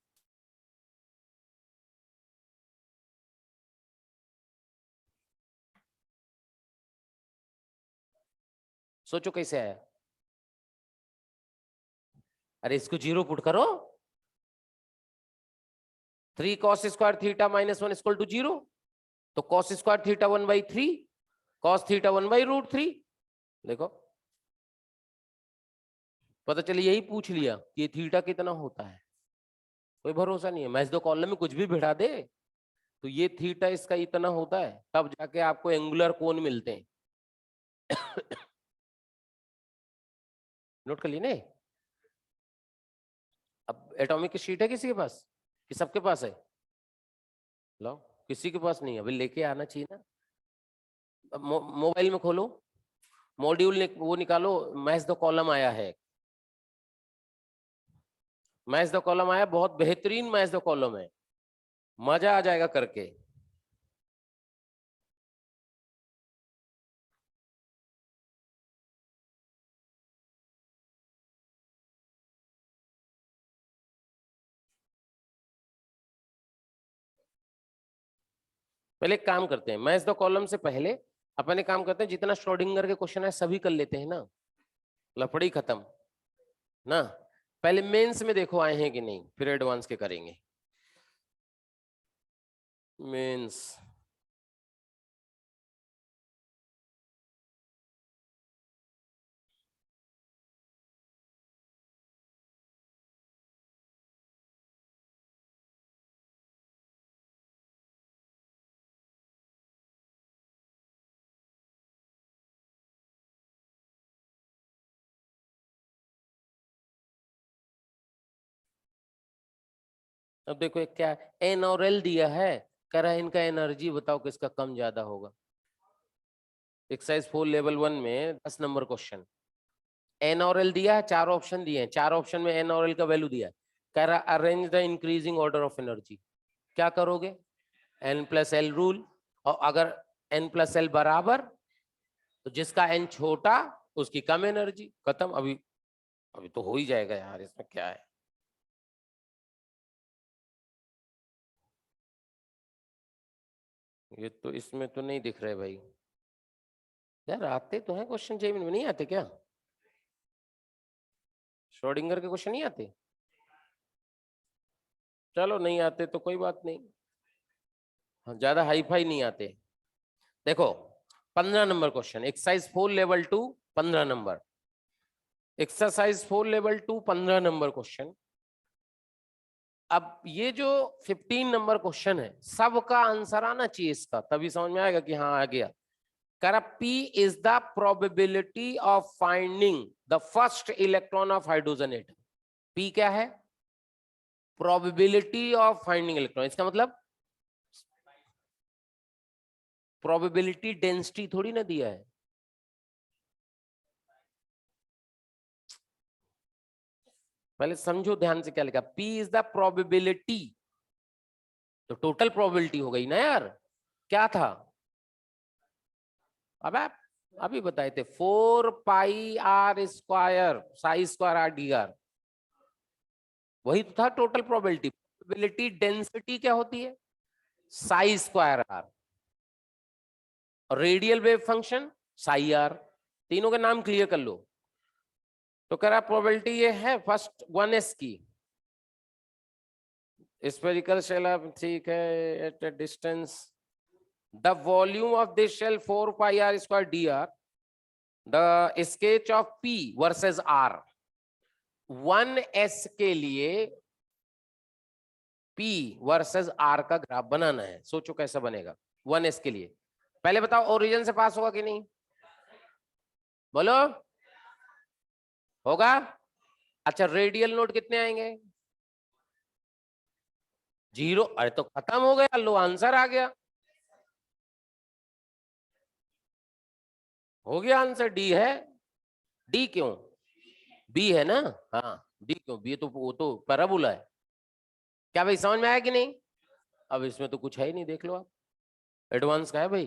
सोचो कैसे आया। अरे इसको जीरो पुट करो, 3 cos² θ -1 इक्वल टू 0। तो cos² θ 1/3, cos θ 1/√3। देखो पता चले, यही पूछ लिया कि ये थीटा कितना होता है, कोई भरोसा नहीं है, मैच दो कॉलम में कुछ भी बिठा दे। तो ये थीटा इसका इतना होता है, तब जाके आपको एंगुलर कोण मिलते हैं। नोट कर लिए ने। अब एटॉमिक शीट है किसी के पास, कि सबके पास है, लो किसी के पास नहीं है, अभी लेके आना चाहिए ना। अब मोबाइल में खोलो, मॉड्यूल वो निकालो, मैच द कॉलम आया है, मैच द कॉलम आया, बहुत बेहतरीन मैच द कॉलम है, मजा आ जाएगा करके। पहले एक काम करते हैं, मैच द कॉलम से पहले अपन एक काम करते हैं, जितना श्रोडिंगर के क्वेश्चन है सभी कर लेते हैं ना, लफड़ी खत्म ना। पहले मेंस में देखो आए हैं कि नहीं, फिर एडवांस के करेंगे। मेंस अब देखो एक क्या एन और एल दिया है, कह रहा है इनका एनर्जी बताओ किसका कम ज्यादा होगा। एक्सरसाइज 4 लेवल 1 में 10 नंबर क्वेश्चन, एन और एल दिया है, चार ऑप्शन दिए हैं, चार ऑप्शन में एन और एल का वैल्यू दिया है, कह रहा arrange the increasing order of energy. क्या करोगे, एन प्लस एल रूल, और अगर एन प्लस एल बराबर तो जिसका एन छोटा उसकी कम एनर्जी, खत्म। अभी अभी तो हो ही जाएगा यार, इसमें क्या है। ये तो इसमें तो नहीं दिख रहे भाई यार, आते तो हैं क्वेश्चन जेईई में, नहीं आते क्या? श्रोडिंगर के क्वेश्चन नहीं आते? चलो नहीं आते तो कोई बात नहीं, हाँ, ज्यादा हाई फाई नहीं आते। देखो 15 number question, exercise 4 level 2 15 number, exercise 4 level 2 15 number question. अब ये जो 15 नंबर क्वेश्चन है सबका आंसर आना चाहिए इसका, तभी समझ में आएगा कि हाँ आ गया। कह रहा P is the probability of finding the first electron of hydrogen atom. P क्या है, प्रोबेबिलिटी ऑफ फाइंडिंग इलेक्ट्रॉन, इसका मतलब प्रोबेबिलिटी डेंसिटी थोड़ी ना दिया है। पहले समझो ध्यान से क्या लिखा, P इज द प्रोबेबिलिटी, तो टोटल प्रोबेबिलिटी हो गई ना यार। क्या था, अब आप अभी बताए थे 4 pi are square psi square r d r, वही तो था टोटल प्रोबेबिलिटी। प्रोबेबिलिटी डेंसिटी क्या होती है, साई स्क्वायर आर, और radial wave function psi R, तीनों के नाम क्लियर कर लो। तो कह रहा प्रोबेबिलिटी ये है फर्स्ट 1s की, स्फेरिकल शेल, ठीक है, at a distance the volume of this shell 4 pi are square D R, the sketch of P versus R। 1s के लिए P वर्सेस R का ग्राफ बनाना है, सोचो कैसा बनेगा 1s के लिए। पहले बताओ ओरिजिन से पास होगा कि नहीं, बोलो होगा। अच्छा रेडियल नोट कितने आएंगे, 0, अरे तो खत्म हो गया, लो आंसर आ गया, हो गया आंसर, डी है। डी क्यों, बी है ना, हाँ डी क्यों, बी तो वो तो पैराबोला है। क्या भाई समझ में आया कि नहीं, अब इसमें तो कुछ है ही नहीं, देख लो आप, एडवांस का है भाई।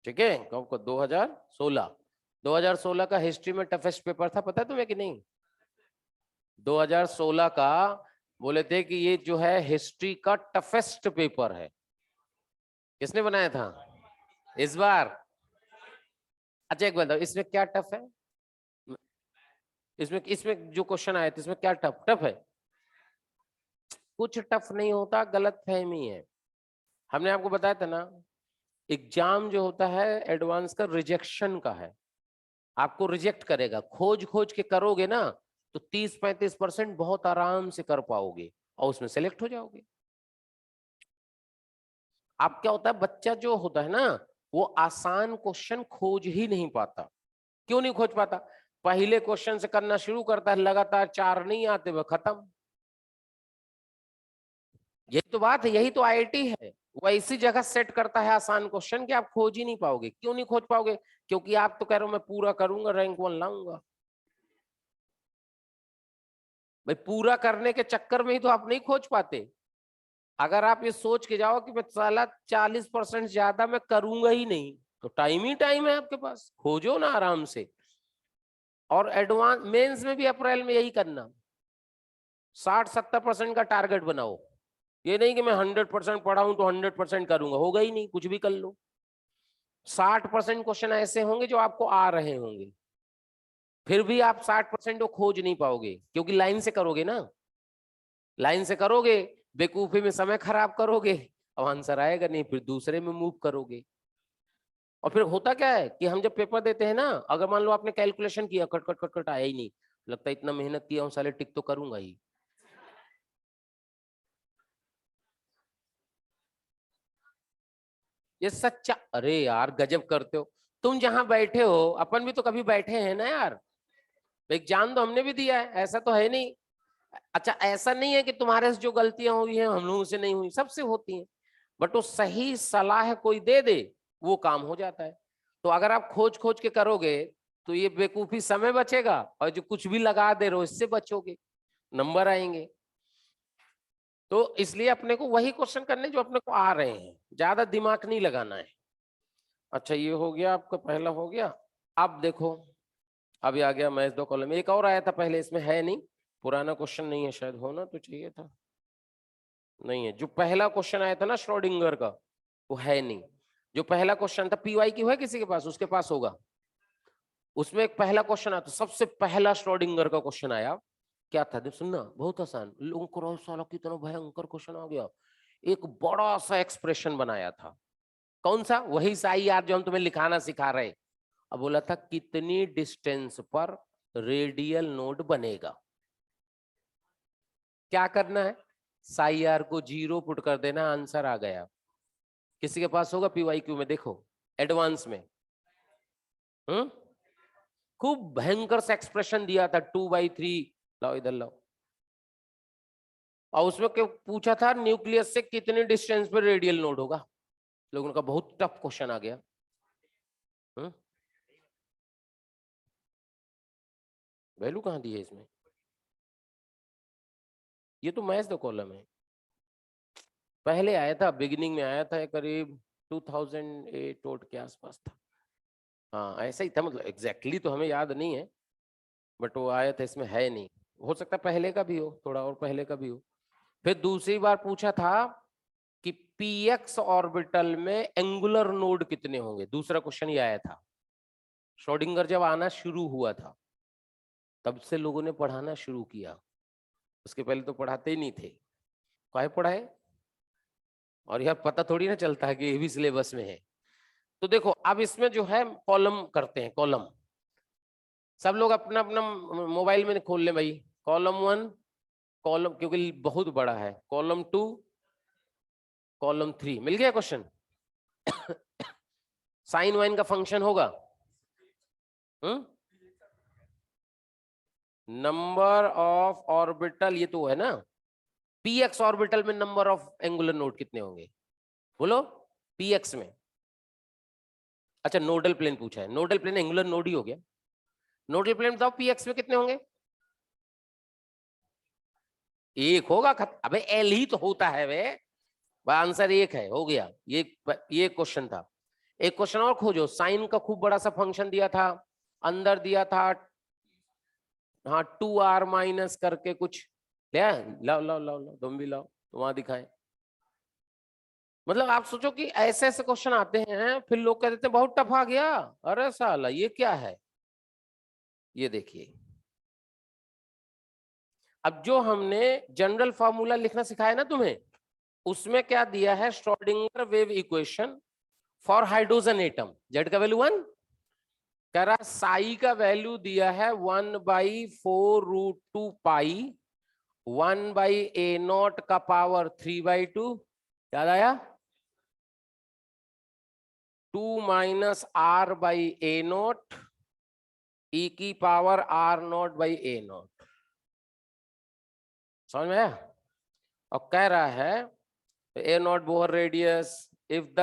ठीक है, कब को 2016 का हिस्ट्री में टफेस्ट पेपर था, पता है तुम्हें कि नहीं? 2016 का बोले थे कि ये जो है हिस्ट्री का टफेस्ट पेपर है। किसने बनाया था इस बार? अच्छा एक बताओ इसमें क्या टफ है, इसमें इसमें जो क्वेश्चन आए थे इसमें क्या टफ टफ है? कुछ टफ नहीं होता, गलत फहमी है। हमने आपको बताया था ना, एग्जाम जो होता है एडवांस का रिजेक्शन का है, आपको रिजेक्ट करेगा, खोज खोज के करोगे ना तो 30-35% बहुत आराम से कर पाओगे और उसमें सेलेक्ट हो जाओगे। आप क्या होता है, बच्चा जो होता है ना वो आसान क्वेश्चन खोज ही नहीं पाता। क्यों नहीं खोज पाता, पहले क्वेश्चन से करना शुरू करता है, लगातार 4 नहीं आते वह खत्म। यही तो बात है, यही तो आईआईटी है, वो ऐसी जगह सेट करता है आसान क्वेश्चन कि आप खोज ही नहीं पाओगे। क्यों नहीं खोज पाओगे, क्योंकि आप तो कह रहे हो मैं पूरा करूंगा, रैंक 1 लाऊंगा। भाई पूरा करने के चक्कर में ही तो आप नहीं खोज पाते। अगर आप ये सोच के जाओ कि मैं साला 40% ज्यादा मैं करूंगा ही नहीं, तो टाइम ही टाइम है आपके पास, खोजो ना आराम से। और एडवांस मेंस में भी अप्रैल में यही करना, 60-70% का टारगेट बनाओ। ये नहीं कि मैं 100% पढ़ा हूं तो 100% करूंगा, होगा ही नहीं, कुछ भी कर लो। 60% क्वेश्चन ऐसे होंगे जो आपको आ रहे होंगे, फिर भी आप 60% को खोज नहीं पाओगे, क्योंकि लाइन से करोगे ना, लाइन से करोगे, बेवकूफी में समय खराब करोगे, अब आंसर आएगा नहीं, फिर दूसरे में मूव करोगे। और फिर होता क्या है कि हम जब पेपर देते हैं ना, अगर मान लो आपने कैलकुलेशन किया, कट कट कट कट आया ही नहीं, लगता है इतना मेहनत किया हूं साले टिक तो करूंगा ही। ये सच्चा, अरे यार गजब करते हो तुम, जहां बैठे हो अपन भी तो कभी बैठे हैं ना यार, एग्जाम तो हमने भी दिया है, ऐसा तो है नहीं। अच्छा ऐसा नहीं है कि तुम्हारे से जो गलतियां हुई हैं हम लोगों से नहीं हुई, सबसे होती हैं, बट वो सही सलाह कोई दे दे वो काम हो जाता है। तो अगर आप खोज खोज के करोगे तो ये बेवकूफी समय बचेगा, और जो कुछ भी लगा दे रहे हो इससे बचोगे, नंबर आएंगे। तो इसलिए अपने को वही क्वेश्चन करने जो अपने को आ रहे हैं, ज्यादा दिमाग नहीं लगाना है। अच्छा ये हो गया आपका, पहला हो गया। अब देखो अभी आ गया मैच दो कॉलम, एक और आया था पहले, इसमें है नहीं, पुराना क्वेश्चन नहीं है, शायद होना तो चाहिए था, नहीं है। जो पहला क्वेश्चन आया था ना श्रोडिंगर का, वो है नहीं। जो पहला क्वेश्चन था, पीवाई क्यू है किसी के पास? उसके पास होगा। उसमें एक पहला क्वेश्चन आया था, सबसे पहला श्रोडिंगर का क्वेश्चन आया, क्या था देख सुनना, बहुत आसान। लोगों को साला कितना भयंकर क्वेश्चन आ गया। एक बड़ा सा एक्सप्रेशन बनाया था, कौन सा? वही साई यार जो हम तुम्हें लिखाना सिखा रहे। अब बोला था कितनी डिस्टेंस पर रेडियल नोड बनेगा। क्या करना है, साई आर को 0 पुट कर देना, आंसर आ गया। किसी के पास होगा पीवाई क्यू में, देखो एडवांस में। खूब भयंकर से एक्सप्रेशन दिया था, 2/3। लाओ इधर लाओ। और उसमें क्यों पूछा था, न्यूक्लियस से कितने डिस्टेंस पर रेडियल नोड होगा। लोगों का बहुत टफ क्वेश्चन आ गया। वैल्यू कहाँ दी है इसमें? ये तो मैच द कॉलम है, पहले आया था, बिगिनिंग में आया था, करीब 2008 के आसपास था। हाँ ऐसा ही था, मतलब एग्जैक्टली तो हमें याद नहीं है, बट वो आया था, इसमें है नहीं। हो सकता है पहले का भी हो, थोड़ा और पहले का भी हो। फिर दूसरी बार पूछा था कि px ऑर्बिटल में एंगुलर नोड कितने होंगे, दूसरा क्वेश्चन ये आया था। श्रोडिंगर जब आना शुरू हुआ था तब से लोगों ने पढ़ाना शुरू किया, उसके पहले तो पढ़ाते ही नहीं थे। काहे पढ़ाए? और यार पता थोड़ी ना चलता है कि ये भी सिलेबस में है। तो देखो अब इसमें जो है कॉलम करते हैं, कॉलम। सब लोग अपना अपना मोबाइल में खोल ले भाई, कॉलम 1, कॉलम, क्योंकि बहुत बड़ा है, कॉलम 2, कॉलम 3, मिल गया क्वेश्चन। साइन वाइन का फंक्शन होगा, नंबर ऑफ ऑर्बिटल, ये तो है ना, px ऑर्बिटल में नंबर ऑफ एंगुलर नोड कितने होंगे, बोलो px में। अच्छा नोडल प्लेन पूछा है, नोडल प्लेन एंगुलर नोड ही हो गया। नोडल प्लेन बताओ px में कितने होंगे? एक होगा, अबे एल ही तो होता है वे, आंसर एक है, हो गया। ये क्वेश्चन था। एक क्वेश्चन और खोजो, साइन का खूब बड़ा सा फंक्शन दिया था, अंदर दिया था, हाँ 2r माइनस करके कुछ, ले लाओ लाओ लाओ लाओ, तुम भी लाओ, तो वहां दिखाए। मतलब आप सोचो कि ऐसे ऐसे क्वेश्चन आते हैं, फिर लोग कह देते हैं बहुत टफ आ गया, अरे साला ये क्या है। ये देखिए, अब जो हमने जनरल फार्मूला लिखना सिखाया ना तुम्हें, उसमें क्या दिया है, Schrodinger wave equation for hydrogen atom, Z का वैल्यू 1, कह रहा साई का वैल्यू दिया है 1/4√2 पाई 1/a0 का पावर 3/2, याद आया, 2 माइनस r/a0 e की पावर r0/a0, समझ में आया? और कह रहा है a0 Bohr radius, if the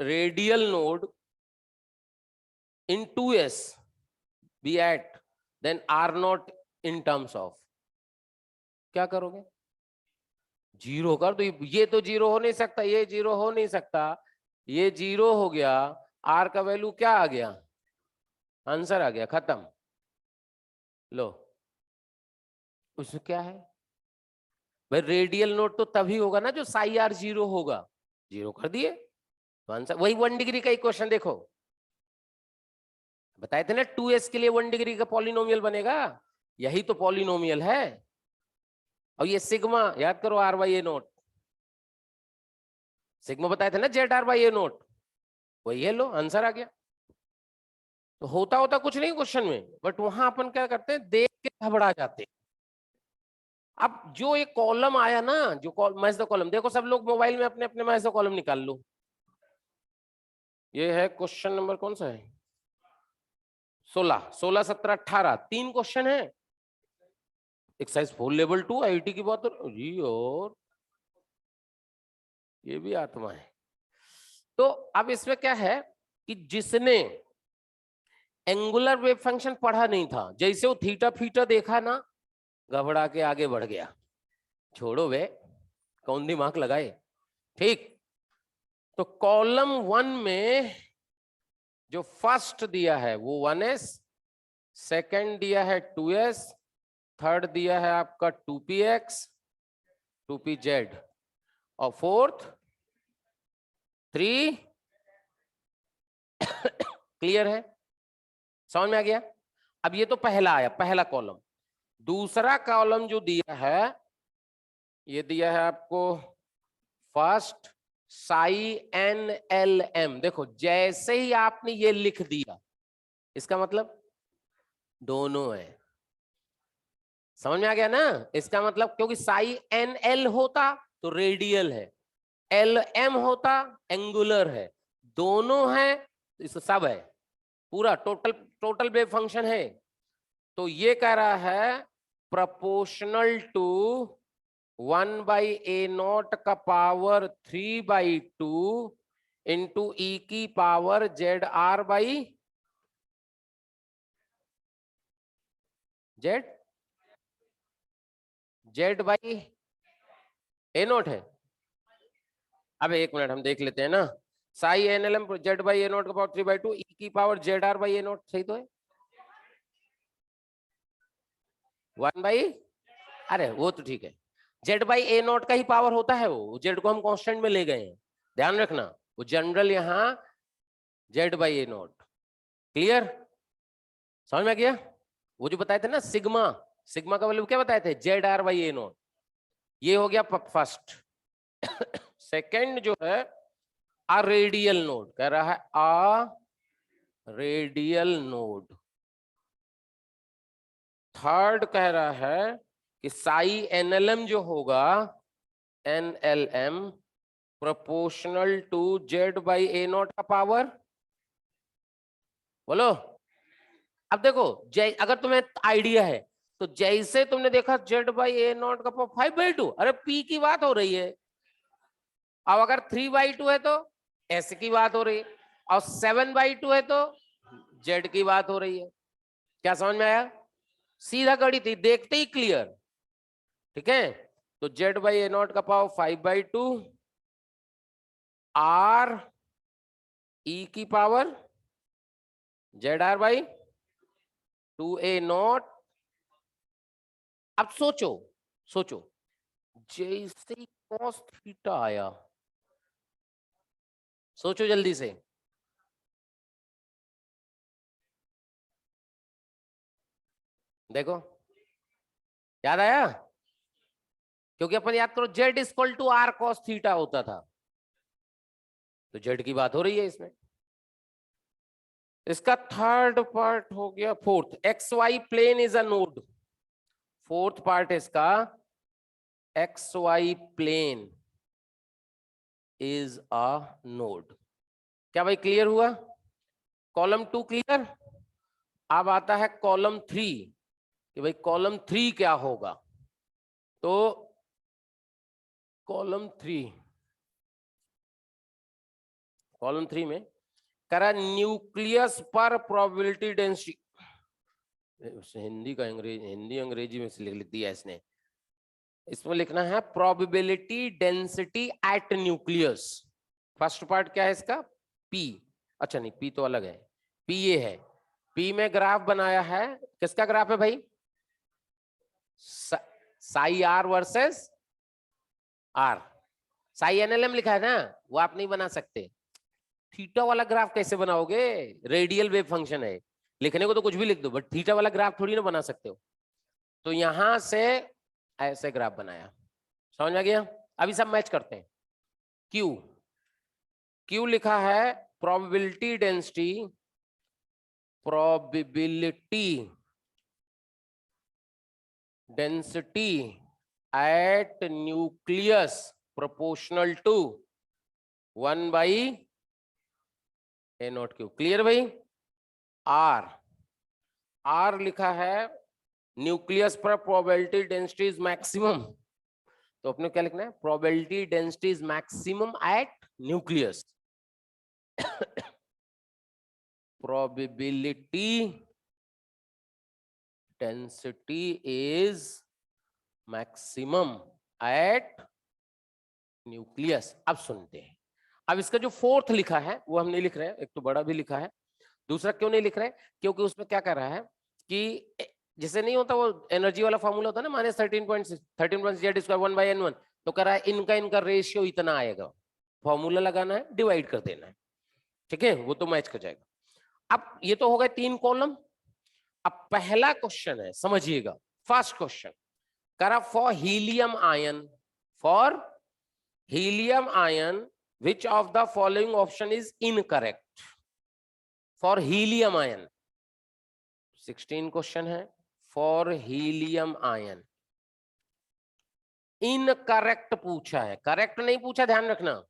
radial node in 2s be at then r0 in terms of, क्या करोगे? जीरो कर दो, ये तो जीरो हो नहीं सकता, ये जीरो हो नहीं सकता, ये जीरो हो गया, आर का वैल्यू क्या आ गया, आंसर आ गया, खत्म। लो उसमें क्या है भाई, रेडियल नोट तो तभी होगा ना जो साई आर 0 होगा, जीरो कर दिए तो आंसर वही। 1 डिग्री का इक्वेशन देखो, बताए थे ना 2s के लिए 1 डिग्री का पॉलिनोमियल बनेगा, यही तो पॉलिनोमियल है। और ये सिग्मा याद करो, r/a0, सिग्मा बताए थे ना Z/a0, वही है, लो आंसर आ गया। तो होता होता कुछ नहीं क्वेश्चन में, बट वहां अपन क्या करते हैं, देख के घबरा जाते हैं। अब जो एक कॉलम आया ना, जो मैच द कॉलम, देखो सब लोग मोबाइल में अपने अपने मैच द कॉलम निकाल लो। ये है क्वेश्चन नंबर कौन सा है, 16, 16, 17, 18, 3 क्वेश्चन है। एक्सरसाइज 4 लेवल 2 आईटी की बात जी, और ये भी आत्मा है। तो अब इसमें क्या है कि जिसने एंगुलर वेव फंक्शन पढ़ा नहीं था, जैसे वो थीटा फीटा देखा ना, घबरा के आगे बढ़ गया। छोड़ो वे, कौन दिमाग लगाए। ठीक, तो कॉलम 1 में जो फर्स्ट दिया है वो 1s, सेकंड दिया है 2s, थर्ड दिया है आपका 2px 2pz, और फोर्थ 3। क्लियर है, समझ में आ गया। अब ये तो पहला आया, पहला कॉलम। दूसरा कॉलम जो दिया है, ये दिया है आपको first psi N L M. देखो जैसे ही आपने ये लिख दिया, इसका मतलब दोनों है। समझ में आ गया ना, इसका मतलब क्योंकि साई एन एल होता तो रेडियल है, एल एम होता एंगुलर है, दोनों है इस सब है, पूरा टोटल वेव फंक्शन है। तो ये कह रहा है प्रोपोर्शनल टू 1/a0 का पावर 3/2 इंटू ई की power ZR by Z by a0 है। अब एक मिनट हम देख लेते हैं ना, साई NLM Z/a0 का पावर 3/2 ई की पावर ZR/a0, सही तो है। 1 बाई, अरे वो तो ठीक है, Z/a0 का ही पावर होता है, वो जेड को हम कांस्टेंट में ले गए हैं, ध्यान रखना। वो जनरल यहाँ Z/a0। क्लियर, समझ में आ गया। वो जो बताए थे ना सिग्मा, सिग्मा का वैल्यू क्या बताए थे, ZR/a0। ये हो गया फर्स्ट। सेकंड जो है आ रेडियल नोड, कह रहा है आ रेडियल नोड। थर्ड कह रहा है कि साई NLM जो होगा NLM प्रोपोर्शनल टू Z/a0 का पावर, बोलो। अब देखो अगर तुम्हें आइडिया है तो जैसे तुमने देखा Z/a0 का पावर 5/2, अरे P की बात हो रही है। अब अगर 3/2 है तो S की बात हो रही है, और 7/2 है तो Z की बात हो रही है। क्या समझ में आया, सीधा गणित ही, देखते ही क्लियर। ठीक है, तो Z/a0 का पावर 5/2 R E की पावर ZR/2a0। अब सोचो, सोचो जैसे ही cos थीटा आया, सोचो जल्दी से, देखो याद आया, क्योंकि अपन याद करो Z=R cos थीटा होता था, तो Z की बात हो रही है इसमें। इसका थर्ड पार्ट हो गया, fourth XY plane is a node. Fourth part इसका XY plane is a node. क्या भाई क्लियर हुआ, कॉलम 2 क्लियर। अब आता है कॉलम 3 कि भाई कॉलम 3 क्या होगा। तो कॉलम 3 में करा न्यूक्लियस पर प्रोबेबिलिटी डेंसिटी, हिंदी का अंग्रेजी, हिंदी अंग्रेजी में से लिख दिया इसने। इसमें लिखना है probability density at nucleus. First part क्या है इसका, P। अच्छा नहीं, P तो अलग है, P ये है। P में ग्राफ बनाया है, किसका ग्राफ है भाई, Sai R versus R। Sai NLM लिखा है ना, वो आप नहीं बना सकते। थीटा वाला ग्राफ कैसे बनाओगे, रेडियल वेव फंक्शन है, लिखने को तो कुछ भी लिख दो, बट थीटा वाला ग्राफ थोड़ी ना बना सकते हो। तो यहां से ऐसे ग्राफ बनाया, समझ में आ गया। अभी सब मैच करते हैं। क्यू लिखा है probability density, probability density at nucleus proportional to 1/a0 Q. Clear भाई। आर लिखा है न्यूक्लियस पर प्रोबेबिलिटी डेंसिटी इज मैक्सिमम, तो अपने क्या लिखना है, probability density is maximum at nucleus. Probability density is maximum at nucleus. अब सुनते हैं, अब इसका जो फोर्थ लिखा है वो हम नहीं लिख रहे हैं, एक तो बड़ा भी लिखा है, दूसरा क्यों नहीं लिख रहे हैं, क्योंकि उसमें क्या कर रहा है कि जैसे नहीं होता वो एनर्जी वाला फॉर्मूला होता है ना, -13.6 1 by n1, तो कह रहा है इनका रेशियो इतना आएगा, फॉर्मूला लगाना है, डिवाइड कर देना है, ठीक है, वो तो मैच कर जाएगा। अब ये तो हो गए 3 कॉलम। अब पहला क्वेश्चन है, समझिएगा, फर्स्ट क्वेश्चन करा for helium ion, for helium ion which of the following option is incorrect for helium ion। 16 question है फॉर हीलियम आयन, इनकरेक्ट पूछा है, करेक्ट नहीं पूछा, ध्यान रखना,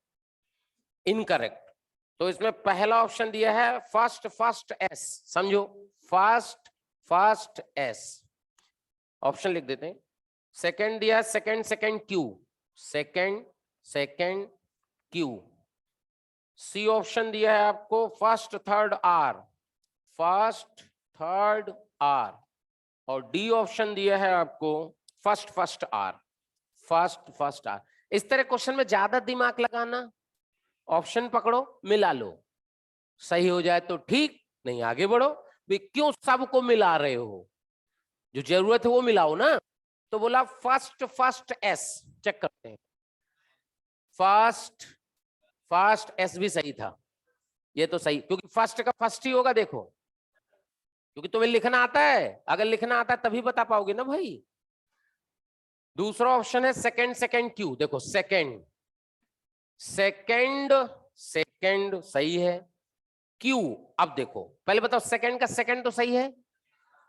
इनकरेक्ट। तो इसमें पहला ऑप्शन दिया है फर्स्ट एस, समझो, फर्स्ट एस, ऑप्शन लिख देते हैं। सेकंड दिया second Q, second Q. C option दिया है आपको फर्स्ट थर्ड आर, और डी ऑप्शन दिया है आपको फर्स्ट आर। इस तरह क्वेश्चन में ज्यादा दिमाग लगाना, ऑप्शन पकड़ो, मिला लो, सही हो जाए तो ठीक, नहीं आगे बढ़ो। भी क्यों सबको मिला रहे हो, जो जरूरत है वो मिलाओ ना। तो बोला फर्स्ट एस, चेक करते हैं, फर्स्ट एस भी सही था, ये तो सही, क्योंकि फर्स्ट का फर्स्ट ही होगा, देखो, क्योंकि तुम्हें लिखना आता है, अगर लिखना आता है तभी बता पाओगे ना भाई। दूसरा ऑप्शन है सेकंड क्यू, देखो सेकंड सही है, क्यू, अब देखो पहले बताओ, सेकंड का सेकंड तो सही है,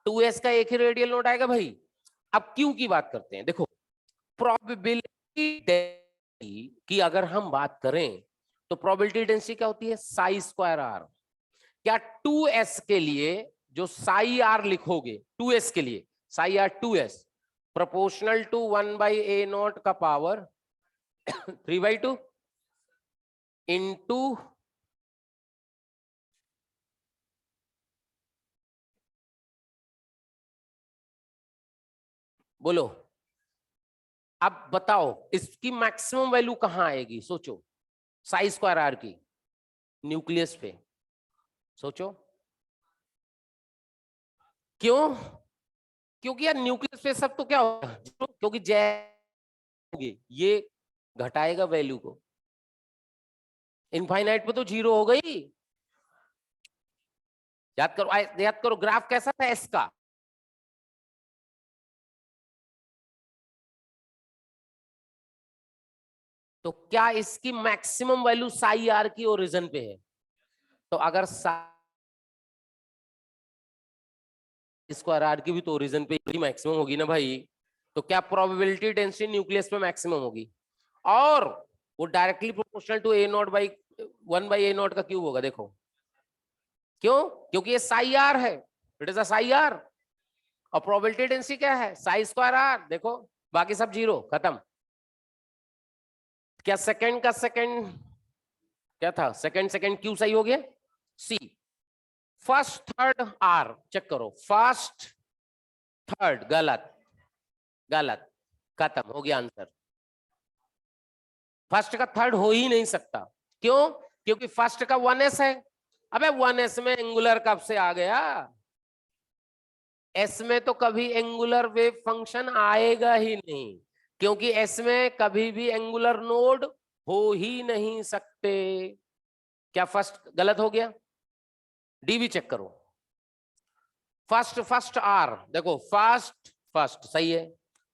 2s का एक ही रेडियल नोट आएगा भाई। अब क्यू की बात करते हैं, देखो प्रोबेबिलिटी की अगर हम बात करें तो प्रोबेबिलिटी डेंसिटी क्या होती है, साई स्क्वायर आर। क्या 2s के लिए जो साई आर लिखोगे, 2s के लिए psi R 2s proportional to 1/a0 का पावर 3/2 इंटू बोलो, अब बताओ इसकी मैक्सिमम वैल्यू कहां आएगी, सोचो, साई स्क्वायर आर की न्यूक्लियस पे, सोचो क्यों, क्योंकि यार न्यूक्लियस पे सब तो क्या होगा, क्योंकि होगी, ये घटाएगा वैल्यू को, इनफाइनाइट पे तो 0 हो गई। याद करो ग्राफ कैसा था एस का, तो क्या इसकी मैक्सिमम वैल्यू साई आर की ओरिजिन पे है, तो अगर स्क्वायर आर की भी तो ओरिजिन पे मैक्सिमम होगी ना भाई, तो क्या प्रोबेबिलिटी डेंसिटी न्यूक्लियस पे मैक्सिमम होगी, और वो डायरेक्टली प्रोपोर्शनल टू A0/1/A0 का क्यूब होगा, देखो क्यों, क्योंकि ये साई आर है, it is a psi R, और प्रोबेबिलिटी डेंसिटी क्या है, साई स्क्वायर आर, देखो बाकी सब 0, खत्म। क्या सेकंड का सेकंड क्या था, सेकंड क्यू सही हो गया, सी फर्स्ट थर्ड आर, चेक करो, फर्स्ट थर्ड गलत, खत्म हो गया आंसर, फर्स्ट का थर्ड हो ही नहीं सकता, क्यों, क्योंकि फर्स्ट का 1s है, अबे 1s में एंगुलर कब से आ गया, एस में तो कभी एंगुलर वेव फंक्शन आएगा ही नहीं, क्योंकि एस में कभी भी एंगुलर नोड हो ही नहीं सकते। क्या फर्स्ट गलत हो गया, डी भी चेक करो, फर्स्ट आर, देखो फर्स्ट सही है,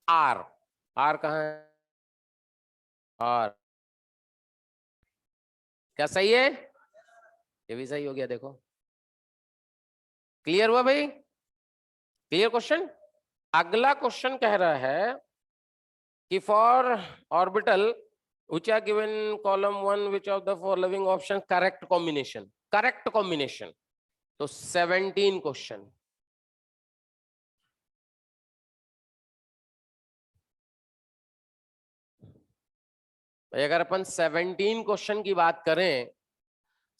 आर कहां है, आर क्या सही है, ये भी सही हो गया, देखो क्लियर हुआ भाई, क्लियर क्वेश्चन। अगला क्वेश्चन कह रहा है कि for orbital which are given column 1 which of the following option correct combination, तो 17 क्वेश्चन, भाई अगर अपन 17 क्वेश्चन की बात करें,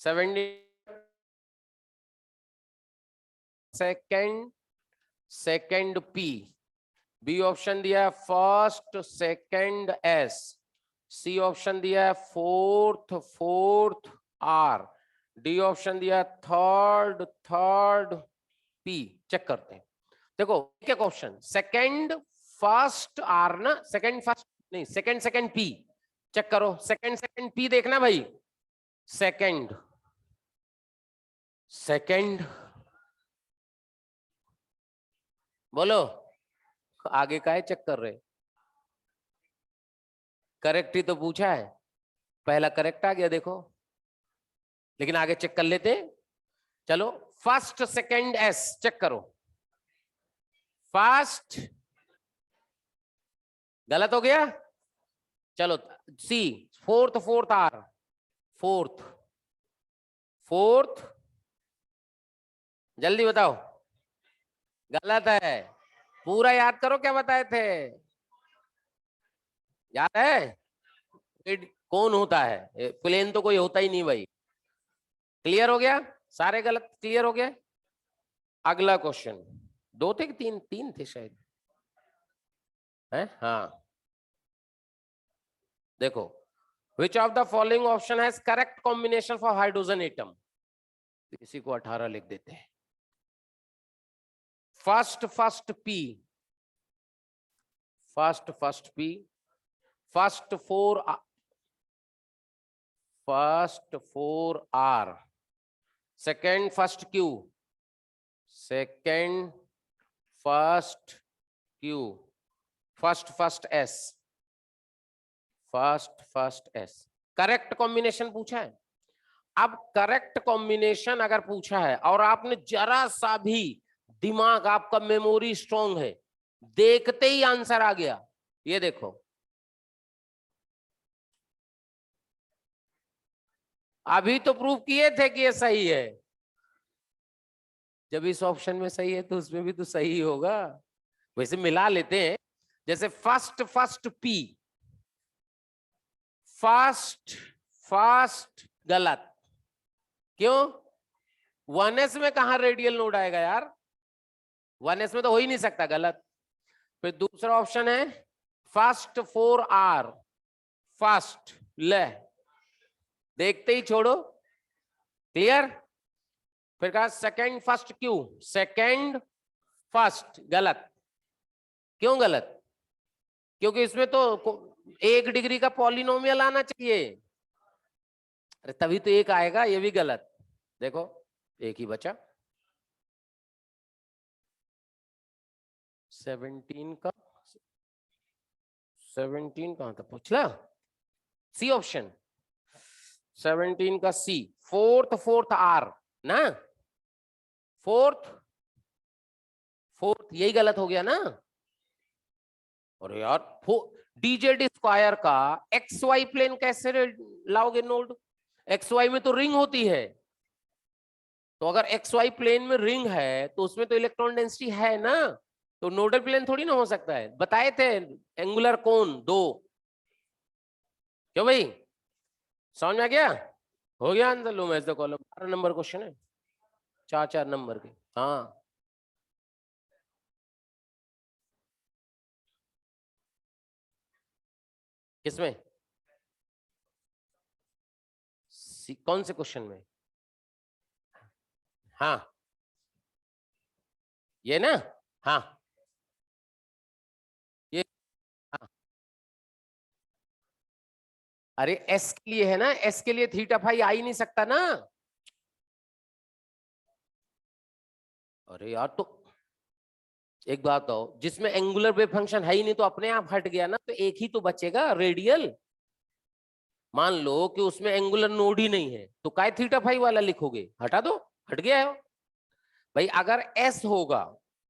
17 सेकंड पी, बी ऑप्शन दिया है first second S, C option दिया है फोर्थ आर, डी ऑप्शन दिया है थर्ड पी। चेक करते हैं। देखो एक एक ऑप्शन, सेकंड फर्स्ट आर ना, सेकंड फर्स्ट नहीं, सेकंड पी। चेक करो, सेकंड पी देखना भाई, सेकंड बोलो आगे का है, चेक कर रहे। करेक्ट ही तो पूछा है, पहला करेक्ट आ गया देखो, लेकिन आगे चेक कर लेते। चलो फर्स्ट सेकंड एस चेक करो, फर्स्ट गलत हो गया। चलो सी, फोर्थ आर, फोर्थ जल्दी बताओ। गलत है, पूरा याद करो क्या बताए थे, याद है कौन होता है, प्लेन तो कोई होता ही नहीं भाई। क्लियर हो गया, सारे गलत क्लियर हो गया। अगला क्वेश्चन, दो थे कि तीन थे शायद, है हाँ। देखो, which of the following option has correct combination for hydrogen atom? इसी को 18 लिख देते हैं। First P, first four R, second first Q, first S, correct combination पूछा है। अब करेक्ट कॉम्बिनेशन अगर पूछा है और आपने जरा सा भी दिमाग, आपका मेमोरी स्ट्रांग है, देखते ही आंसर आ गया, ये देखो अभी तो प्रूव किए थे कि ये सही है, जब इस ऑप्शन में सही है तो उसमें भी तो सही होगा। वैसे मिला लेते हैं, जैसे फर्स्ट पी, फर्स्ट गलत, क्यों? 1s में कहा रेडियल नोड आएगा यार, 1s में तो हो ही नहीं सकता, गलत। फिर दूसरा ऑप्शन है फर्स्ट 4r, फर्स्ट ले, देखते ही छोड़ो, क्लियर। फिर कहा second first Q, second first, गलत। क्यों गलत? क्योंकि इसमें तो 1 डिग्री का पॉलिनोमियल आना चाहिए, अरे तभी तो एक आएगा, ये भी गलत। देखो एक ही बचा, 17 कहां था पूछला, सी ऑप्शन, 17 का सी, फोर्थ आर ना, फोर्थ यही गलत हो गया ना। अरे यार डीजेड स्क्वायर का एक्स वाई प्लेन कैसे लाओगे नोड, एक्स वाई में तो रिंग होती है, तो अगर एक्स वाई प्लेन में रिंग है तो उसमें तो इलेक्ट्रॉन डेंसिटी है ना, तो नोडल प्लेन थोड़ी ना हो सकता है। बताए थे एंगुलर कोन 2, क्यों भाई, समझ में आ गया? हो गया answer, low match the column, 12 number question है, 4 नंबर के। हाँ किसमें, कौन से क्वेश्चन में? हाँ ये ना, हाँ ये, हाँ अरे एस के लिए है ना, एस के लिए थीटा फाई आ ही नहीं सकता ना। अरे यार तो एक बात हो, जिसमें एंगुलर वेव फंक्शन है ही नहीं तो अपने आप हट गया ना, तो एक ही तो बचेगा रेडियल। मान लो कि उसमें एंगुलर नोड ही नहीं है, तो काय थीटा फाई वाला लिखोगे, हटा दो, हट गया है भाई। अगर एस होगा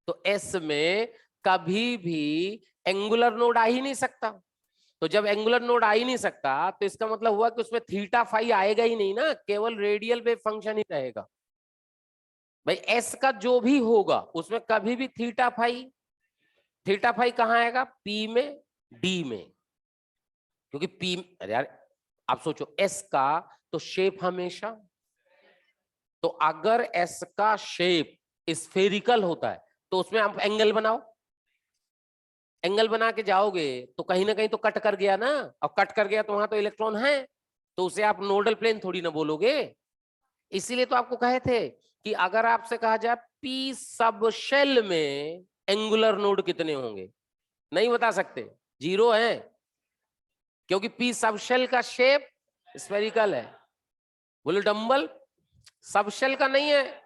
तो एस में कभी भी एंगुलर नोड आ ही नहीं सकता, तो जब एंगुलर नोड आ ही नहीं सकता तो इसका मतलब हुआ कि उसमें थीटा फाई आएगा ही नहीं ना, केवल रेडियल वेव फंक्शन ही रहेगा। भाई एस का जो भी होगा उसमें कभी भी थीटा फाई कहाँ आएगा, पी में, डी में, क्योंकि पी, अरे यार आप सोचो एस का तो शेप हमेशा, तो अगर एस का शेप स्फेरिकल होता है तो उसमें आप एंगल बनाओ, एंगल बना के जाओगे तो कहीं ना कहीं तो कट कर गया ना, और कट कर गया तो वहां तो इलेक्ट्रॉन है, तो उसे आप नोडल प्लेन थोड़ी ना बोलोगे। इसीलिए तो आपको कहे थे कि अगर आपसे कहा जाए पी सब शेल में एंगुलर नोड कितने होंगे, नहीं बता सकते, 0 है, क्योंकि पी सब शेल का शेप स्फेरिकल है। बोले डंबल सब शेल का नहीं है,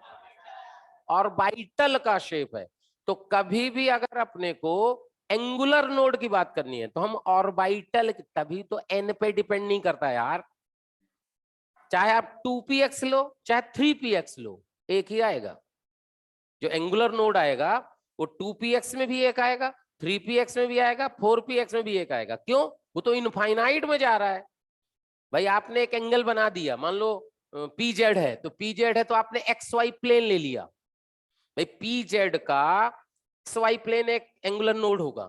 ऑर्बिटल का शेप है। तो कभी भी अगर अपने को एंगुलर नोड की बात करनी है तो हम ऑर्बिटल, तभी तो एन पे डिपेंड नहीं करता यार, चाहे आप 2px लो चाहे 3px लो एक ही आएगा। जो एंगुलर नोड आएगा वो 2px में भी एक आएगा, 3px में भी आएगा, 4px में भी एक आएगा। क्यों? वो तो इनफाइनाइट में जा रहा है। भाई आपने एक एंगल बना दिया, मान लो pz है, तो pz है तो आपने xy प्लेन ले लिया। भाई pz का xy प्लेन एक एंगुलर नोड होगा,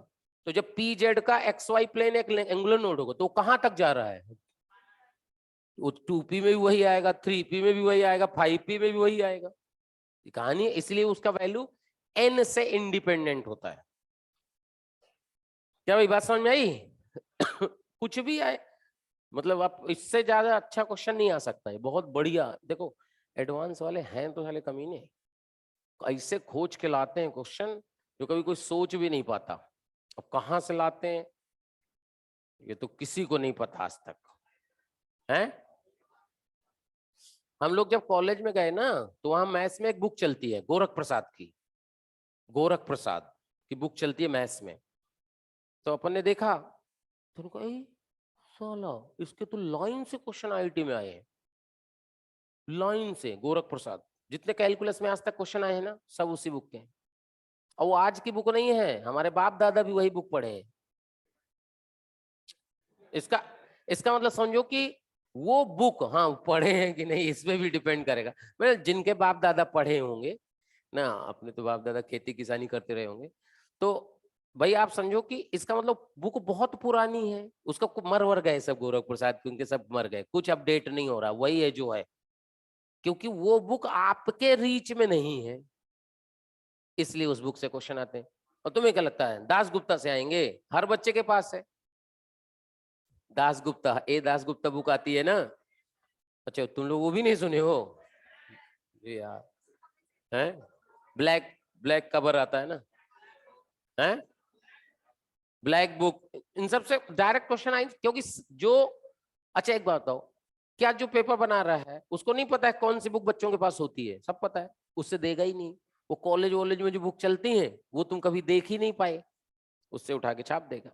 तो जब pz का xy प्लेन एक एंगुलर नोड होगा तो कहां तक जा रहा है? वो 2p में भी वही आएगा, 3p में भी वही आएगा, 5p में भी वही आएगा। कहानी है, इसलिए उसका वैल्यू n से इंडिपेंडेंट होता है। क्या भाई बात समझ में आई? कुछ भी आए, मतलब आप इससे ज्यादा अच्छा क्वेश्चन नहीं आ सकता है, बहुत बढ़िया। देखो एडवांस वाले हैं तो साले कमीने ऐसे खोज के लाते हैं क्वेश्चन जो कभी कोई सोच भी नहीं पाता। अब कहां से लाते हैं ये तो किसी को नहीं पता आज तक है। हम लोग जब कॉलेज में गए ना तो वहां मैथ्स में एक बुक चलती है गोरख प्रसाद की, गोरख प्रसाद की बुक चलती है मैथ्स में। तो अपन ने देखा तो उनको साला इसके तो लाइन से क्वेश्चन आईआईटी में आए हैं, लाइन से। गोरख प्रसाद जितने कैलकुलस में आज तक क्वेश्चन आए हैं ना सब उसी बुक के हैं। और वो आज की बुक नहीं है, हमारे बाप दादा भी वही बुक पढ़े हैं। इसका इसका मतलब समझो कि वो बुक, हाँ पढ़े हैं कि नहीं इसमें भी डिपेंड करेगा। मतलब जिनके बाप दादा पढ़े होंगे ना, अपने तो बाप दादा खेती किसानी करते रहे होंगे, तो भाई आप समझो कि इसका मतलब बुक बहुत पुरानी है। उसका मर वर गए सब गोरख प्रसाद के, उनके सब मर गए, कुछ अपडेट नहीं हो रहा, वही है जो है, क्योंकि वो बुक आपके रीच में नहीं है, इसलिए उस बुक से क्वेश्चन आते हैं। और तुम्हें क्या लगता है दास गुप्ता से आएंगे? हर बच्चे के पास है दास गुप्ता, दास गुप्ता बुक आती है ना। अच्छा तुम लोग वो भी नहीं सुने हो? यार है ब्लैक, ब्लैक कवर आता है ना, है ब्लैक बुक, इन सब से डायरेक्ट क्वेश्चन आएंगे। क्योंकि जो, अच्छा एक बात बताओ, क्या जो पेपर बना रहा है उसको नहीं पता है कौन सी बुक बच्चों के पास होती है? सब पता है, उससे देगा ही नहीं। वो कॉलेज वॉलेज में जो बुक चलती है वो तुम कभी देख ही नहीं पाए, उससे उठा के छाप देगा।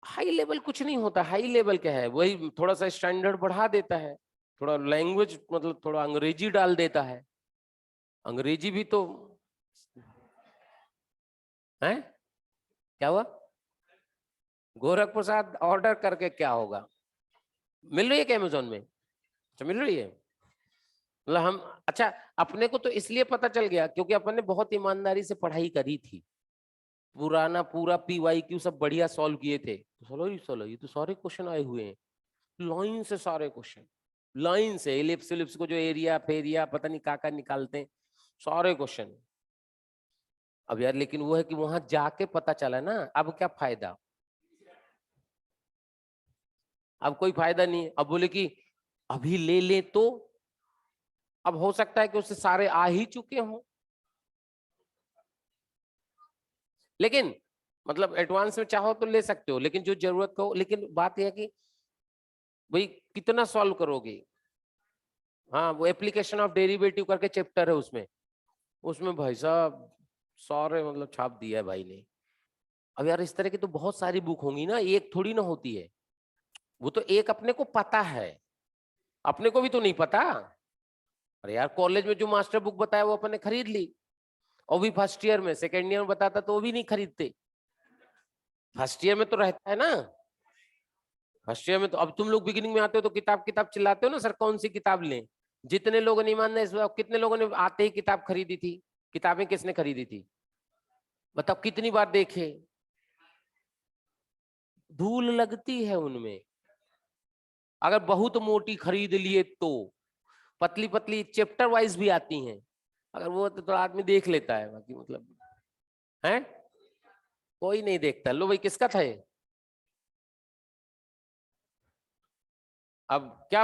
हाई लेवल कुछ नहीं होता, हाई लेवल क्या है, वही थोड़ा सा स्टैंडर्ड बढ़ा देता है, थोड़ा लैंग्वेज मतलब थोड़ा अंग्रेजी डाल देता है। अंग्रेजी भी तो है। क्या हुआ? गोरख प्रसाद ऑर्डर करके क्या होगा? मिल रही है क्या अमेजोन में? अच्छा मिल रही है, मतलब हम, अच्छा अपने को तो इसलिए पता चल गया क्योंकि अपन ने बहुत ईमानदारी से पढ़ाई करी थी, पुराना पूरा PYQ सब बढ़िया सॉल्व किए थे। तो चलो ये तो सारे क्वेश्चन आए हुए हैं लाइन से, सारे क्वेश्चन लाइन से, इलिप्स इलिप्स को जो एरिया फेरिया पता नहीं का निकालते हैं, सारे क्वेश्चन। अब यार लेकिन वो है कि वहां जाके पता चला ना, अब क्या फायदा? अब कोई फायदा नहीं है। अब बोले कि अभी ले ले तो अब हो सकता है कि उससे सारे आ ही चुके हों, लेकिन मतलब एडवांस में चाहो तो ले सकते हो, लेकिन जो जरूरत का हो। लेकिन बात यह है कि भाई कितना सॉल्व करोगे? हाँ वो एप्लीकेशन ऑफ डेरिवेटिव करके चैप्टर है उसमें, उसमें भाई साहब सारे मतलब छाप दिया है भाई ने। अब यार इस तरह की तो बहुत सारी बुक होंगी ना, एक थोड़ी ना होती है। वो तो एक अपने को पता है, अपने को भी तो नहीं पता। अरे यार कॉलेज में जो मास्टर बुक बताया वो अपने खरीद ली, और भी फर्स्ट ईयर में, सेकेंड ईयर में बताता तो वो भी नहीं खरीदते। फर्स्ट ईयर में तो रहता है ना, फर्स्ट ईयर में तो, अब तुम लोग बिगिनिंग में आते हो तो किताब किताब चिल्लाते हो ना, सर कौन सी किताब लें। जितने लोगों ने ईमानदार इस बार, कितने लोगों ने आते ही किताब खरीदी थी? किताबें किसने खरीदी थी? बताओ कितनी बार देखे? धूल लगती है उनमें। अगर बहुत मोटी खरीद लिए तो पतली पतली चैप्टर वाइज भी आती हैं, अगर वो तो आदमी देख लेता है, बाकी मतलब है कोई नहीं देखता। लो भाई किसका था ये? अब क्या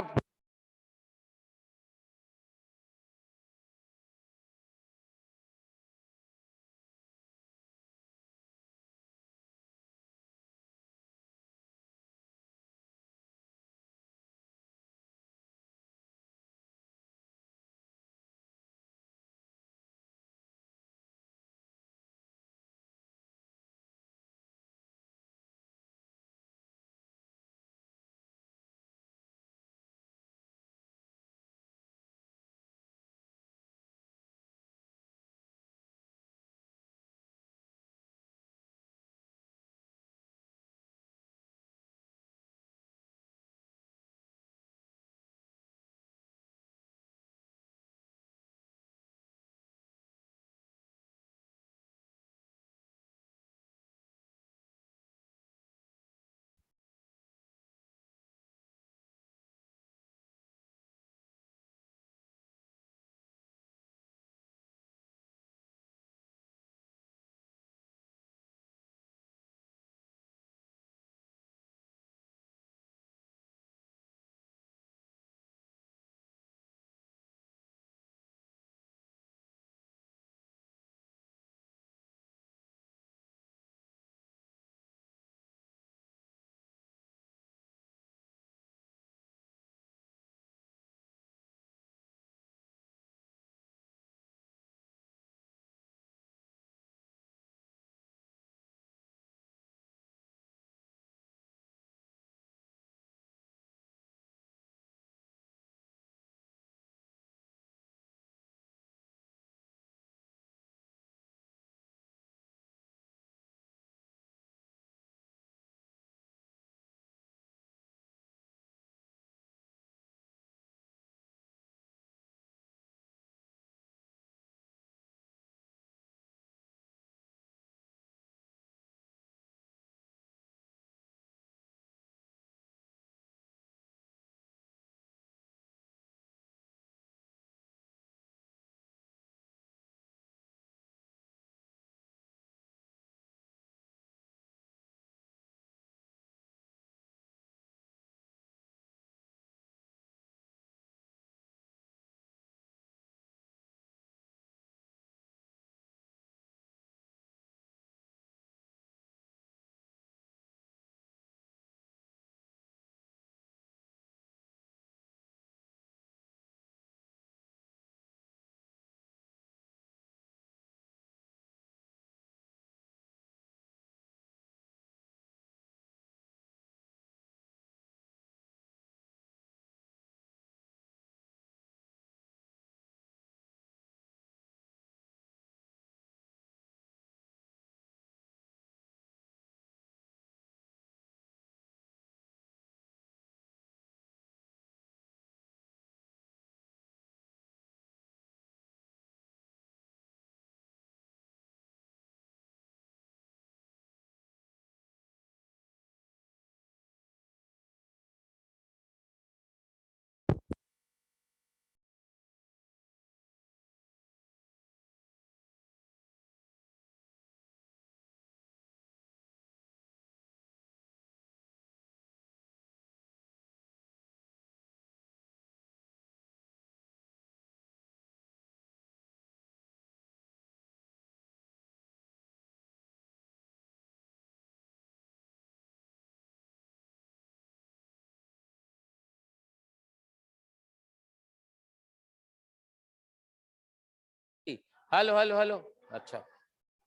हेलो हेलो हेलो। अच्छा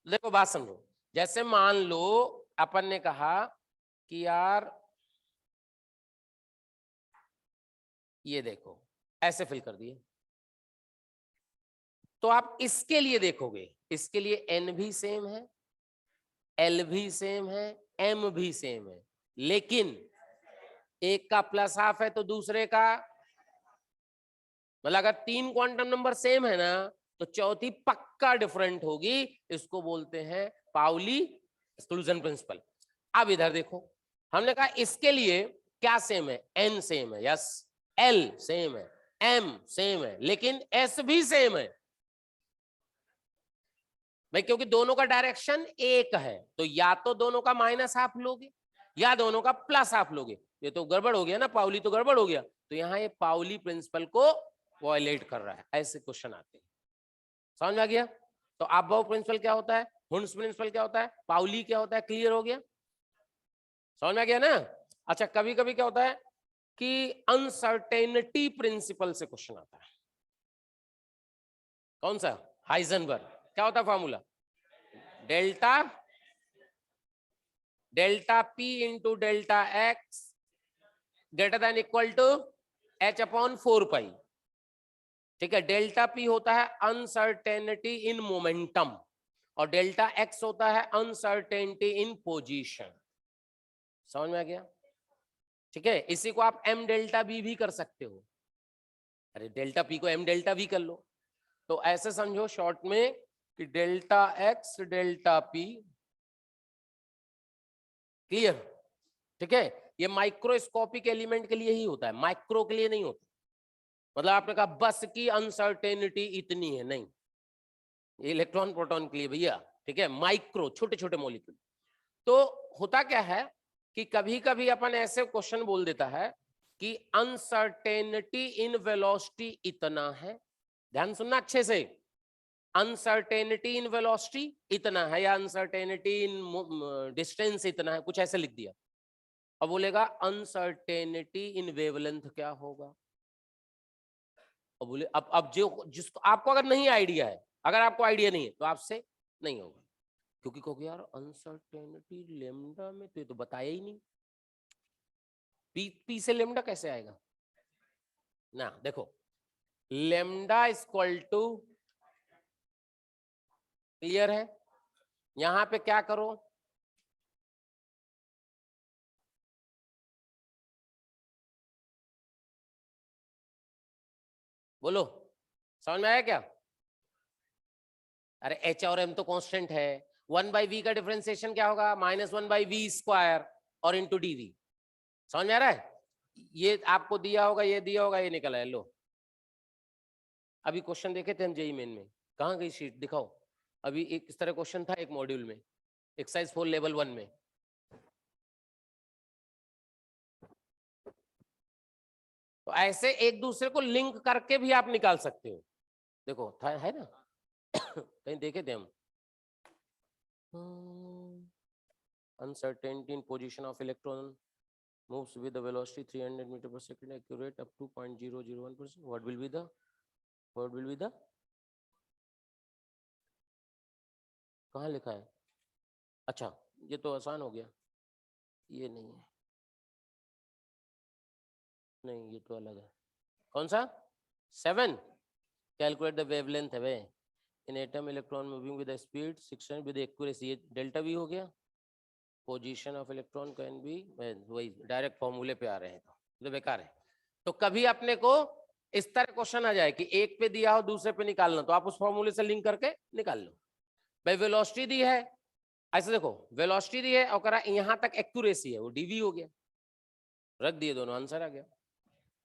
देखो बात समझो, जैसे मान लो अपन ने कहा कि यार ये देखो ऐसे फिल कर दिए, तो आप इसके लिए देखोगे, इसके लिए एन भी सेम है, एल भी सेम है, एम भी सेम है, लेकिन एक का प्लस हाफ है तो दूसरे का, मतलब अगर तीन क्वांटम नंबर सेम है ना तो चौथी पक्का डिफरेंट होगी। इसको बोलते हैं पाउली एक्सक्लूजन प्रिंसिपल। अब इधर देखो, हमने कहा इसके लिए क्या सेम है, n सेम है, यस, l सेम है, m सेम है, लेकिन s भी सेम है भाई, क्योंकि दोनों का डायरेक्शन एक है, तो या तो दोनों का माइनस हाफ लोगे या दोनों का प्लस हाफ लोगे। ये तो गड़बड़ हो गया ना, पाउली तो गड़बड़ हो गया। तो यहाँ ये पाउली प्रिंसिपल को वायलेट कर रहा है, ऐसे क्वेश्चन आते हैं। समझ में आ गया? तो अबव प्रिंसिपल क्या होता है, हुंस प्रिंसिपल क्या होता है, पाउली क्या होता है, क्लियर हो गया? समझ में आ गया ना? अच्छा, कभी कभी क्या होता है कि अनसर्टेनिटी प्रिंसिपल से क्वेश्चन आता है। कौन सा? हाइजेनबर्ग। क्या होता है formula? Delta P into delta X greater than equal to h upon 4 pi. ठीक है, डेल्टा पी होता है अनसर्टेनिटी इन मोमेंटम और डेल्टा एक्स होता है अनसर्टेनिटी इन पोजीशन। समझ में आ गया? ठीक है, इसी को आप m डेल्टा बी भी कर सकते हो। अरे डेल्टा पी को m डेल्टा बी कर लो। तो ऐसे समझो शॉर्ट में कि delta x delta P, clear? ठीक है, ये माइक्रोस्कोपिक एलिमेंट के लिए ही होता है, माइक्रो के लिए नहीं होता। मतलब आपने कहा बस की अनसर्टेनिटी इतनी है, नहीं, ये इलेक्ट्रॉन प्रोटॉन के लिए भैया। ठीक है, माइक्रो छोटे छोटे मॉलिक्यूल। तो होता क्या है कि कभी कभी अपन ऐसे क्वेश्चन बोल देता है कि अनसर्टेनिटी इन वेलोसिटी इतना है, ध्यान सुनना अच्छे से, अनसर्टेनिटी इन वेलोसिटी इतना है या अनसर्टेनिटी इन डिस्टेंस इतना है, कुछ ऐसे लिख दिया। अब बोलेगा अनसर्टेनिटी इन वेवलेंथ क्या होगा? अब बोले अब जो जिसको आपको अगर नहीं आइडिया है, अगर आपको आइडिया नहीं है तो आपसे नहीं होगा, क्योंकि कहोगे यार अनसर्टेनिटी लेमडा में तो ये तो बताया ही नहीं, पी से लेमडा कैसे आएगा ना? देखो, लेमडा इक्वल टू, क्लियर है? यहां पे क्या करो, बोलो, समझ में आया क्या? अरे एच और एम तो कांस्टेंट है, 1/v का डिफरेंशिएशन क्या होगा, -1/v² और इंटू डी। समझ में आ रहा है? ये आपको दिया होगा, ये दिया होगा, ये निकला है। लो, अभी क्वेश्चन देखे थे हम जेई मेन में, कहाँ गई शीट दिखाओ। अभी एक इस तरह क्वेश्चन था एक मॉड्यूल में, एक्सरसाइज 4 लेवल 1 में। तो ऐसे एक दूसरे को लिंक करके भी आप निकाल सकते हो। देखो था, है ना? कहीं देखे थे हम। Uncertainty in position of electron moves with the velocity 300 meter per second, accurate up to 0.001%. What will be the कहाँ लिखा है? अच्छा, ये तो आसान हो गया, ये नहीं है, नहीं ये तो अलग है। कौन सा? 7, कैलकुलेट द वेवलेंथ है वे इन atom electron moving with speed 600 with accuracy, ये डेल्टा वी हो गया। Position of electron can be, वही डायरेक्ट फॉर्मूले पे आ रहे हैं तो बेकार है। तो कभी अपने को इस तरह क्वेश्चन आ जाए कि एक पे दिया हो दूसरे पे निकालना, तो आप उस फॉर्मूले से लिंक करके निकाल लो। भाई वेलोसिटी दी है, ऐसे देखो, वेलोसिटी दी है और करा यहां तक एक्यूरेसी है, वो डीवी हो गया, रख दिए दोनों, आंसर आ गया।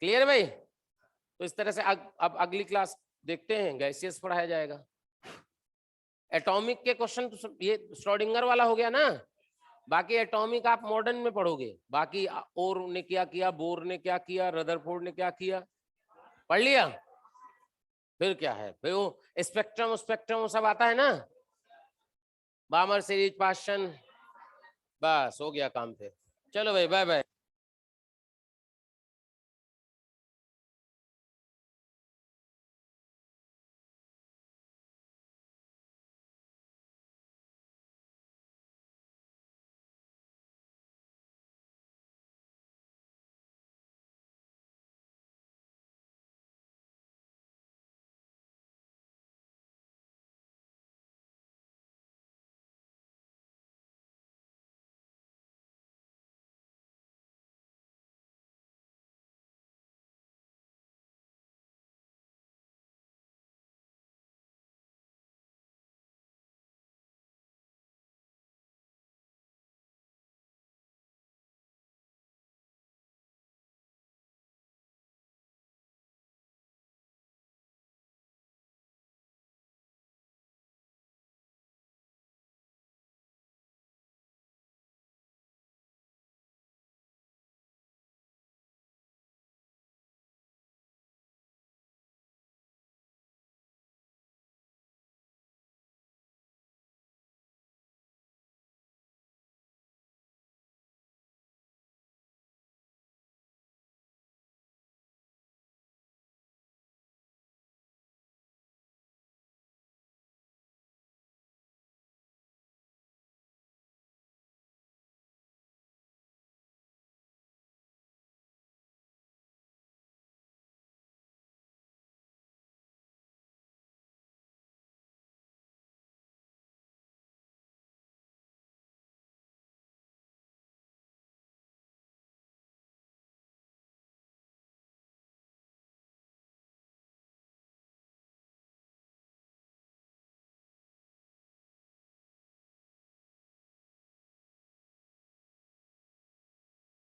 क्लियर भाई? तो इस तरह से अब अगली क्लास देखते हैं, गैसियस पढ़ाया जाएगा। एटॉमिक के क्वेश्चन तो ये श्रोडिंगर वाला हो गया ना, बाकी एटॉमिक आप मॉडर्न में पढ़ोगे। बाकी ओर ने क्या किया, बोर ने क्या किया, रदरफोर्ड ने क्या किया, पढ़ लिया। फिर क्या है, फिर वो स्पेक्ट्रम सब आता है ना, बामर सीरीज, पाशन, बस हो गया काम। फिर चलो भाई, बाय बाय।